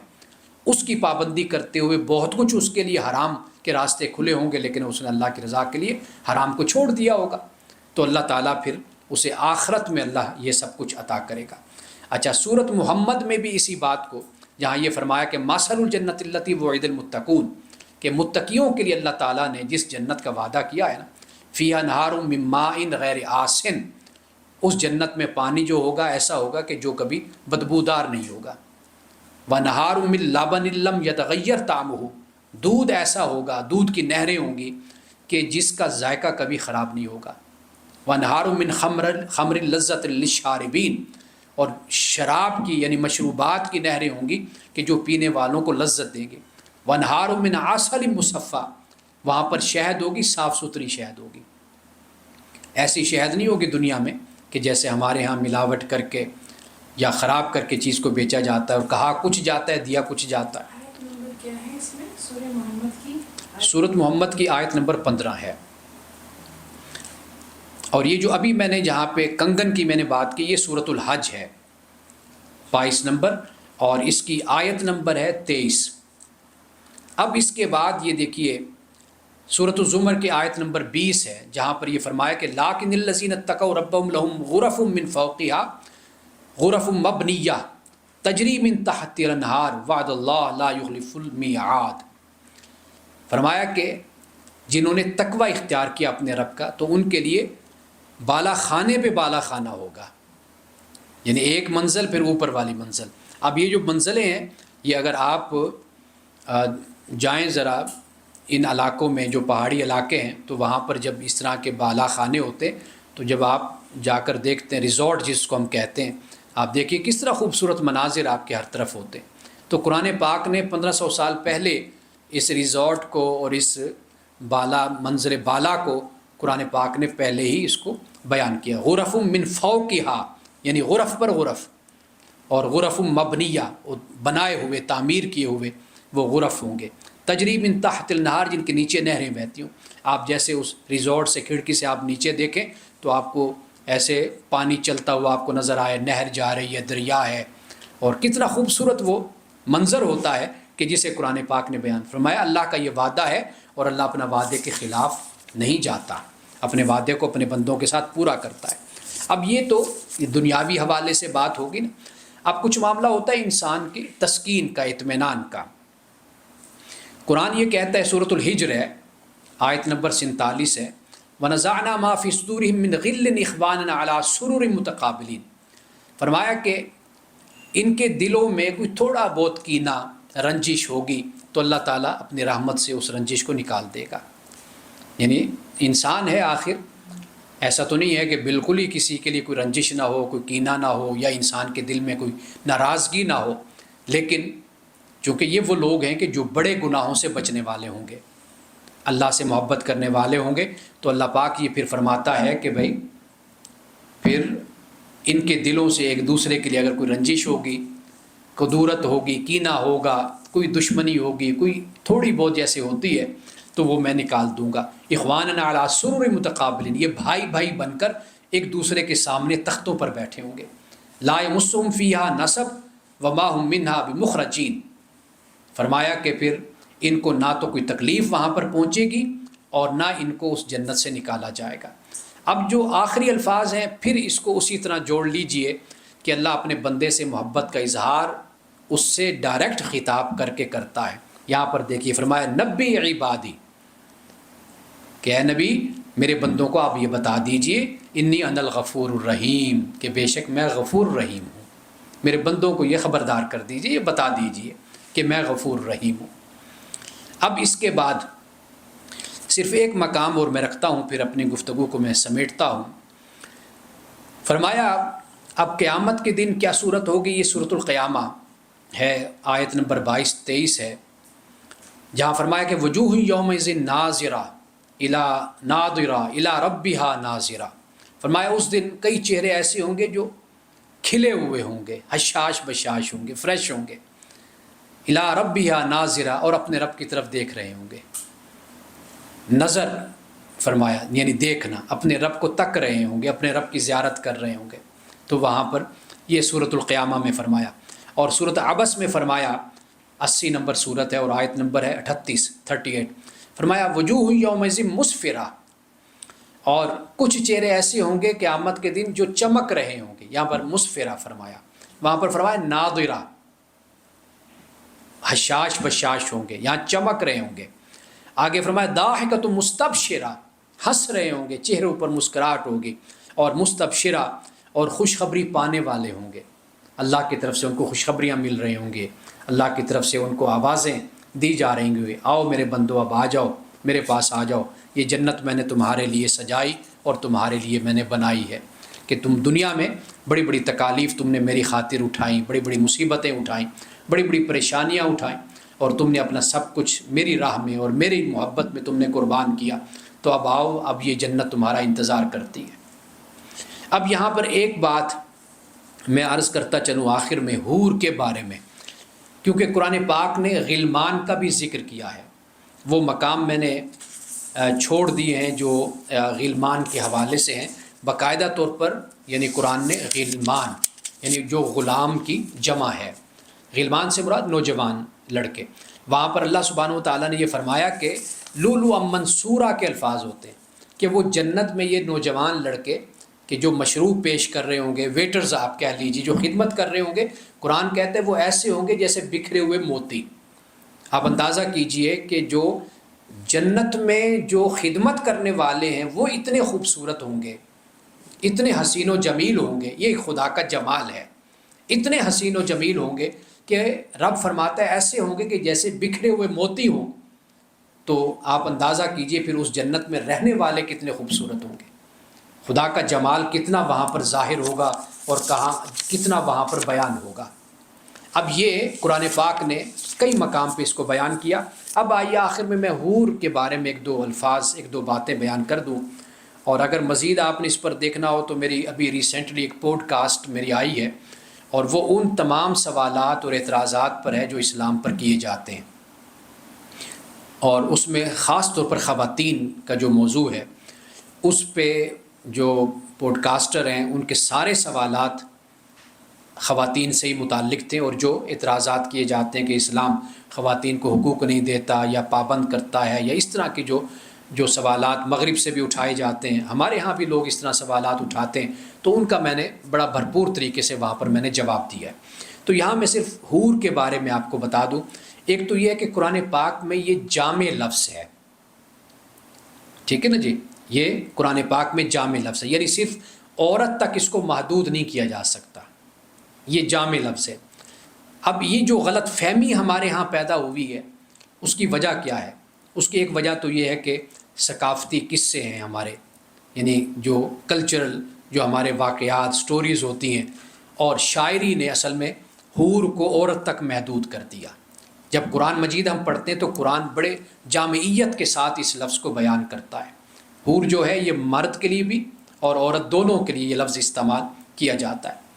اس کی پابندی کرتے ہوئے بہت کچھ اس کے لیے حرام کے راستے کھلے ہوں گے، لیکن اس نے اللہ کی رضا کے لیے حرام کو چھوڑ دیا ہوگا، تو اللہ تعالیٰ پھر اسے آخرت میں اللہ یہ سب کچھ عطا کرے گا۔ اچھا، سورۃ محمد میں بھی اسی بات کو جہاں یہ فرمایا کہ مثل الجنت التی وعد المتقون، کہ متقیوں کے لیے اللہ تعالیٰ نے جس جنت کا وعدہ کیا ہے نا، فیہا انہار من ماء غیر آسن، اس جنت میں پانی جو ہوگا ایسا ہوگا کہ جو کبھی بدبودار نہیں ہوگا، وَنَہَارٌ مِّن لَبَنٍ لَّمْ يَتَغَيَّرْ طَعْمُهُ، دودھ ایسا ہوگا، دودھ کی نہریں ہوں گی کہ جس کا ذائقہ کبھی خراب نہیں ہوگا، وَنَہَارٌ مِّن خَمْرٍ لَّذَّةٍ لِّلشَّارِبِينَ، اور شراب کی یعنی مشروبات کی نہریں ہوں گی کہ جو پینے والوں کو لذت دیں گے، وَنَہَارٌ مِّنْ عَسَلٍ مُّصَفًّى، وہاں پر شہد ہوگی، صاف ستھری شہد ہوگی، ایسی شہد نہیں ہوگی دنیا میں کہ جیسے ہمارے ہاں ملاوٹ کر کے یا خراب کر کے چیز کو بیچا جاتا ہے، اور کہا کچھ جاتا ہے دیا کچھ جاتا ہے۔ آیت نمبر کیا ہے اس میں؟ سورہ محمد کی سورۃ محمد کی آیت نمبر 15 ہے، اور یہ جو ابھی میں نے جہاں پہ کنگن کی میں نے بات کی، یہ سورۃ الحج ہے 22 نمبر، اور اس کی آیت نمبر ہے 23۔ اب اس کے بعد یہ دیکھیے سورۃ الزمر کی آیت نمبر 20 ہے، جہاں پر یہ فرمایا کہ لاکن الذین اتقوا ربهم لهم غرف من فوقها غرف مبنیہ تجری من تحت الانہار وعد اللہ لا یخلف المیعاد۔ فرمایا کہ جنہوں نے تقوی اختیار کیا اپنے رب کا، تو ان کے لیے بالا خانے پہ بالا خانہ ہوگا، یعنی ایک منزل پھر اوپر والی منزل۔ اب یہ جو منزلیں ہیں، یہ اگر آپ جائیں ذرا ان علاقوں میں جو پہاڑی علاقے ہیں، تو وہاں پر جب اس طرح کے بالا خانے ہوتے، تو جب آپ جا کر دیکھتے ہیں ریزورٹ جس کو ہم کہتے ہیں، آپ دیکھیے کس طرح خوبصورت مناظر آپ کے ہر طرف ہوتے ہیں۔ تو قرآن پاک نے 1500 سال پہلے اس ریزورٹ کو اور اس بالا منظر بالا کو قرآن پاک نے پہلے ہی اس کو بیان کیا۔ غرف من فوقہا، یعنی غرف پر غرف، اور غرف مبنیہ، بنائے ہوئے تعمیر کیے ہوئے وہ غرف ہوں گے، تجری من تحت النہار، جن کے نیچے نہریں بہتی ہوں۔ آپ جیسے اس ریزورٹ سے کھڑکی سے آپ نیچے دیکھیں تو آپ کو ایسے پانی چلتا ہوا آپ کو نظر آئے، نہر جا رہی ہے، دریا ہے، اور کتنا خوبصورت وہ منظر ہوتا ہے کہ جسے قرآن پاک نے بیان فرمایا۔ اللہ کا یہ وعدہ ہے، اور اللہ اپنا وعدے کے خلاف نہیں جاتا، اپنے وعدے کو اپنے بندوں کے ساتھ پورا کرتا ہے۔ اب یہ تو دنیاوی حوالے سے بات ہوگی نا، اب کچھ معاملہ ہوتا ہے انسان کی تسکین کا، اطمینان کا۔ قرآن یہ کہتا ہے، سورۃ الحجر ہے، آیت نمبر 47 ہے، وَنَزَعْنَا مَا فِي صُدُورِهِم مِّن غِلٍّ إِخْوَانًا عَلَىٰ سُرُرٍ مُتَقَابِلِينَ۔ فرمایا کہ ان کے دلوں میں کوئی تھوڑا بہت کینہ، رنجش ہوگی تو اللہ تعالیٰ اپنی رحمت سے اس رنجش کو نکال دے گا۔ یعنی انسان ہے آخر، ایسا تو نہیں ہے کہ بالکل ہی کسی کے لیے کوئی رنجش نہ ہو، کوئی کینہ نہ ہو، یا انسان کے دل میں کوئی ناراضگی نہ ہو، لیکن چونکہ یہ وہ لوگ ہیں کہ جو بڑے گناہوں سے بچنے والے ہوں گے، اللہ سے محبت کرنے والے ہوں گے، تو اللہ پاک یہ پھر فرماتا ہے کہ بھائی پھر ان کے دلوں سے ایک دوسرے کے لیے اگر کوئی رنجش ہوگی، کدورت ہوگی، کینہ ہوگا، کوئی دشمنی ہوگی، کوئی تھوڑی بہت جیسے ہوتی ہے، تو وہ میں نکال دوں گا۔ اخواننا علی سرر متقابلین، یہ بھائی بھائی بن کر ایک دوسرے کے سامنے تختوں پر بیٹھے ہوں گے. لا یمسہم فیہا نصب وما ہم منہا بمخرجین. فرمایا کہ پھر ان کو نہ تو کوئی تکلیف وہاں پر پہنچے گی اور نہ ان کو اس جنت سے نکالا جائے گا. اب جو آخری الفاظ ہیں پھر اس کو اسی طرح جوڑ لیجئے کہ اللہ اپنے بندے سے محبت کا اظہار اس سے ڈائریکٹ خطاب کر کے کرتا ہے. یہاں پر دیکھیے فرمایا نبی عبادی، کہ اے نبی میرے بندوں کو آپ یہ بتا دیجئے انی انا الغفور الرحیم، کہ بے شک میں غفور الرحیم ہوں. میرے بندوں کو یہ خبردار کر دیجئے، یہ بتا دیجئے کہ میں غفور الرحیم ہوں. اب اس کے بعد صرف ایک مقام اور میں رکھتا ہوں، پھر اپنی گفتگو کو میں سمیٹتا ہوں. فرمایا اب قیامت کے دن کیا صورت ہوگی. یہ سورۃ القیامہ ہے، آیت نمبر 22-23 ہے، جہاں فرمایا کہ وجوہ یومئذ ناظرہ ناظرہ الی ربہا ناظرہ. فرمایا اس دن کئی چہرے ایسے ہوں گے جو کھلے ہوئے ہوں گے، حشاش بشاش ہوں گے، فریش ہوں گے. الی ربہا ناظرہ، اور اپنے رب کی طرف دیکھ رہے ہوں گے. نظر فرمایا یعنی دیکھنا، اپنے رب کو تک رہے ہوں گے، اپنے رب کی زیارت کر رہے ہوں گے. تو وہاں پر یہ سورۃ القیامہ میں فرمایا. اور سورۃ عبس میں فرمایا 80 نمبر سورت ہے اور آیت نمبر ہے 38. فرمایا وجوہ یومئذ مسفرہ، اور کچھ چہرے ایسے ہوں گے قیامت کے دن جو چمک رہے ہوں گے. یہاں پر مسفرہ فرمایا، وہاں پر فرمایا ناظرہ، حشاش بشاش ہوں گے، یہاں چمک رہے ہوں گے. آگے فرمایا ضاحکۃ مستبشرہ، ہنس رہے ہوں گے، چہروں پر مسکراہٹ ہوگی. اور مستبشرہ، اور خوشخبری پانے والے ہوں گے، اللہ کی طرف سے ان کو خوشخبریاں مل رہی ہوں گے، اللہ کی طرف سے ان کو آوازیں دی جا رہی ہوں گی، آؤ میرے بندو اب آ جاؤ، میرے پاس آ جاؤ، یہ جنت میں نے تمہارے لیے سجائی اور تمہارے لیے میں نے بنائی ہے. کہ تم دنیا میں بڑی بڑی تکالیف تم نے میری خاطر اٹھائیں، بڑی بڑی مصیبتیں اٹھائیں، بڑی بڑی پریشانیاں اٹھائیں، اور تم نے اپنا سب کچھ میری راہ میں اور میری محبت میں تم نے قربان کیا. تو اب آؤ، اب یہ جنت تمہارا انتظار کرتی ہے. اب یہاں پر ایک بات میں عرض کرتا چلوں آخر میں حور کے بارے میں، کیونکہ قرآن پاک نے غلمان کا بھی ذکر کیا ہے. وہ مقام میں نے چھوڑ دیے ہیں جو غلمان کے حوالے سے ہیں. باقاعدہ طور پر یعنی قرآن نے غلمان یعنی جو غلام کی جمع ہے، غلمان سے مراد نوجوان لڑکے. وہاں پر اللہ سبحانہ و تعالیٰ نے یہ فرمایا کہ لولو منصورہ کے الفاظ ہوتے ہیں کہ وہ جنت میں یہ نوجوان لڑکے کہ جو مشروب پیش کر رہے ہوں گے، ویٹرز آپ کہہ لیجیے، جو خدمت کر رہے ہوں گے، قرآن کہتے ہیں وہ ایسے ہوں گے جیسے بکھرے ہوئے موتی. آپ اندازہ کیجئے کہ جو جنت میں جو خدمت کرنے والے ہیں وہ اتنے خوبصورت ہوں گے، اتنے حسین و جمیل ہوں گے. یہ خدا کا جمال ہے، اتنے حسین و جمیل ہوں گے کہ رب فرماتا ہے ایسے ہوں گے کہ جیسے بکھرے ہوئے موتی ہوں. تو آپ اندازہ کیجئے پھر اس جنت میں رہنے والے کتنے خوبصورت ہوں گے، خدا کا جمال کتنا وہاں پر ظاہر ہوگا اور کہاں کتنا وہاں پر بیان ہوگا. اب یہ قرآن پاک نے کئی مقام پہ اس کو بیان کیا. اب آئیے آخر میں حور کے بارے میں ایک دو الفاظ، ایک دو باتیں بیان کر دوں. اور اگر مزید آپ نے اس پر دیکھنا ہو تو میری ابھی ریسنٹلی ایک پوڈ کاسٹ میری آئی ہے، اور وہ ان تمام سوالات اور اعتراضات پر ہے جو اسلام پر کیے جاتے ہیں، اور اس میں خاص طور پر خواتین کا جو موضوع ہے اس پہ جو پوڈ کاسٹر ہیں ان کے سارے سوالات خواتین سے ہی متعلق تھے. اور جو اعتراضات کیے جاتے ہیں کہ اسلام خواتین کو حقوق نہیں دیتا یا پابند کرتا ہے، یا اس طرح کی جو سوالات مغرب سے بھی اٹھائے جاتے ہیں، ہمارے ہاں بھی لوگ اس طرح سوالات اٹھاتے ہیں، تو ان کا میں نے بڑا بھرپور طریقے سے وہاں پر میں نے جواب دیا ہے. تو یہاں میں صرف حور کے بارے میں آپ کو بتا دوں. ایک تو یہ ہے کہ قرآن پاک میں یہ جامع لفظ ہے، ٹھیک ہے نا جی، یہ قرآن پاک میں جامع لفظ ہے، یعنی صرف عورت تک اس کو محدود نہیں کیا جا سکتا، یہ جامع لفظ ہے. اب یہ جو غلط فہمی ہمارے ہاں پیدا ہوئی ہے اس کی وجہ کیا ہے؟ اس کی ایک وجہ تو یہ ہے کہ ثقافتی قصے ہیں ہمارے، یعنی جو کلچرل جو ہمارے واقعات سٹوریز ہوتی ہیں، اور شاعری نے اصل میں حور کو عورت تک محدود کر دیا. جب قرآن مجید ہم پڑھتے ہیں تو قرآن بڑے جامعیت کے ساتھ اس لفظ کو بیان کرتا ہے. حور جو ہے یہ مرد کے لیے بھی اور عورت دونوں کے لیے یہ لفظ استعمال کیا جاتا ہے.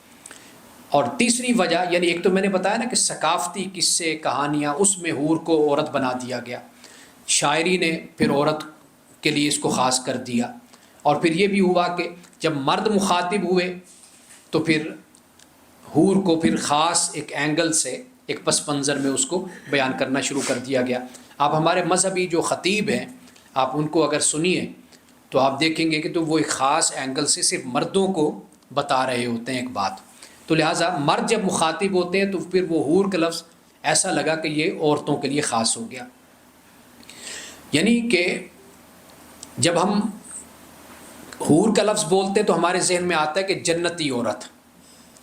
اور تیسری وجہ یعنی ایک تو میں نے بتایا نا کہ ثقافتی قصے کہانیاں، اس میں حور کو عورت بنا دیا گیا. شاعری نے پھر عورت کے لیے اس کو خاص کر دیا، اور پھر یہ بھی ہوا کہ جب مرد مخاطب ہوئے تو پھر حور کو پھر خاص ایک اینگل سے، ایک پس منظر میں اس کو بیان کرنا شروع کر دیا گیا۔ آپ ہمارے مذہبی جو خطیب ہیں، آپ ان کو اگر سنیے تو آپ دیکھیں گے کہ تو وہ ایک خاص اینگل سے صرف مردوں کو بتا رہے ہوتے ہیں ایک بات، تو لہٰذا مرد جب مخاطب ہوتے ہیں تو پھر وہ حور کا لفظ ایسا لگا کہ یہ عورتوں کے لیے خاص ہو گیا۔ یعنی کہ جب ہم حور کا لفظ بولتے ہیں تو ہمارے ذہن میں آتا ہے کہ جنتی عورت،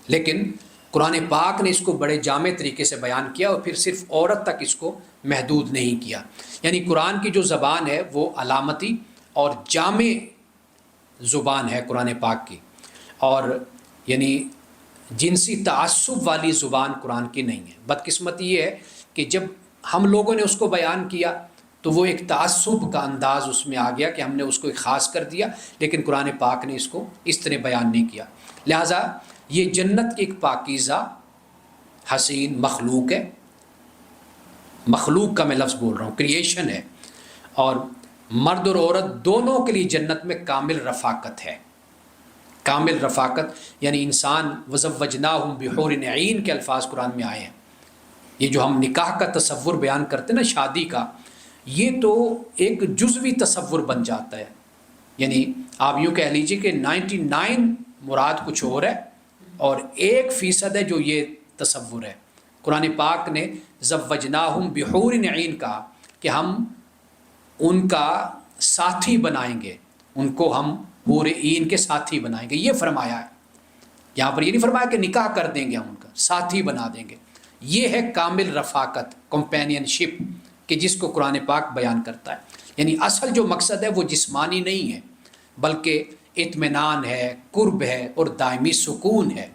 لیکن قرآن پاک نے اس کو بڑے جامع طریقے سے بیان کیا اور پھر صرف عورت تک اس کو محدود نہیں کیا۔ یعنی قرآن کی جو زبان ہے وہ علامتی اور جامع زبان ہے قرآن پاک کی، اور یعنی جنسی تعصب والی زبان قرآن کی نہیں ہے۔ بدقسمتی یہ ہے کہ جب ہم لوگوں نے اس کو بیان کیا تو وہ ایک تعصب کا انداز اس میں آ گیا کہ ہم نے اس کو ایک خاص کر دیا، لیکن قرآن پاک نے اس کو اس طرح بیان نہیں کیا۔ لہٰذا یہ جنت کی ایک پاکیزہ حسین مخلوق ہے، مخلوق کا میں لفظ بول رہا ہوں، کریشن ہے، اور مرد اور عورت دونوں کے لیے جنت میں کامل رفاقت ہے۔ کامل رفاقت یعنی انسان وزوجناہم بحور عین کے الفاظ قرآن میں آئے ہیں۔ یہ جو ہم نکاح کا تصور بیان کرتے ہیں نا، شادی کا، یہ تو ایک جزوی تصور بن جاتا ہے۔ یعنی آپ یوں کہہ لیجئے کہ 99 مراد کچھ اور ہے اور 1% ہے جو یہ تصور ہے۔ قرآن پاک نے زوجناہم بحور عین کہا کہ ہم ان کا ساتھی بنائیں گے، ان کو ہم حور عین کے ساتھی بنائیں گے، یہ فرمایا ہے۔ یہاں پر یہ نہیں فرمایا کہ نکاح کر دیں گے، ہم ان کا ساتھی بنا دیں گے۔ یہ ہے کامل رفاقت، کمپینین شپ، کہ جس کو قرآن پاک بیان کرتا ہے۔ یعنی اصل جو مقصد ہے وہ جسمانی نہیں ہے، بلکہ اطمینان ہے، قرب ہے اور دائمی سکون ہے۔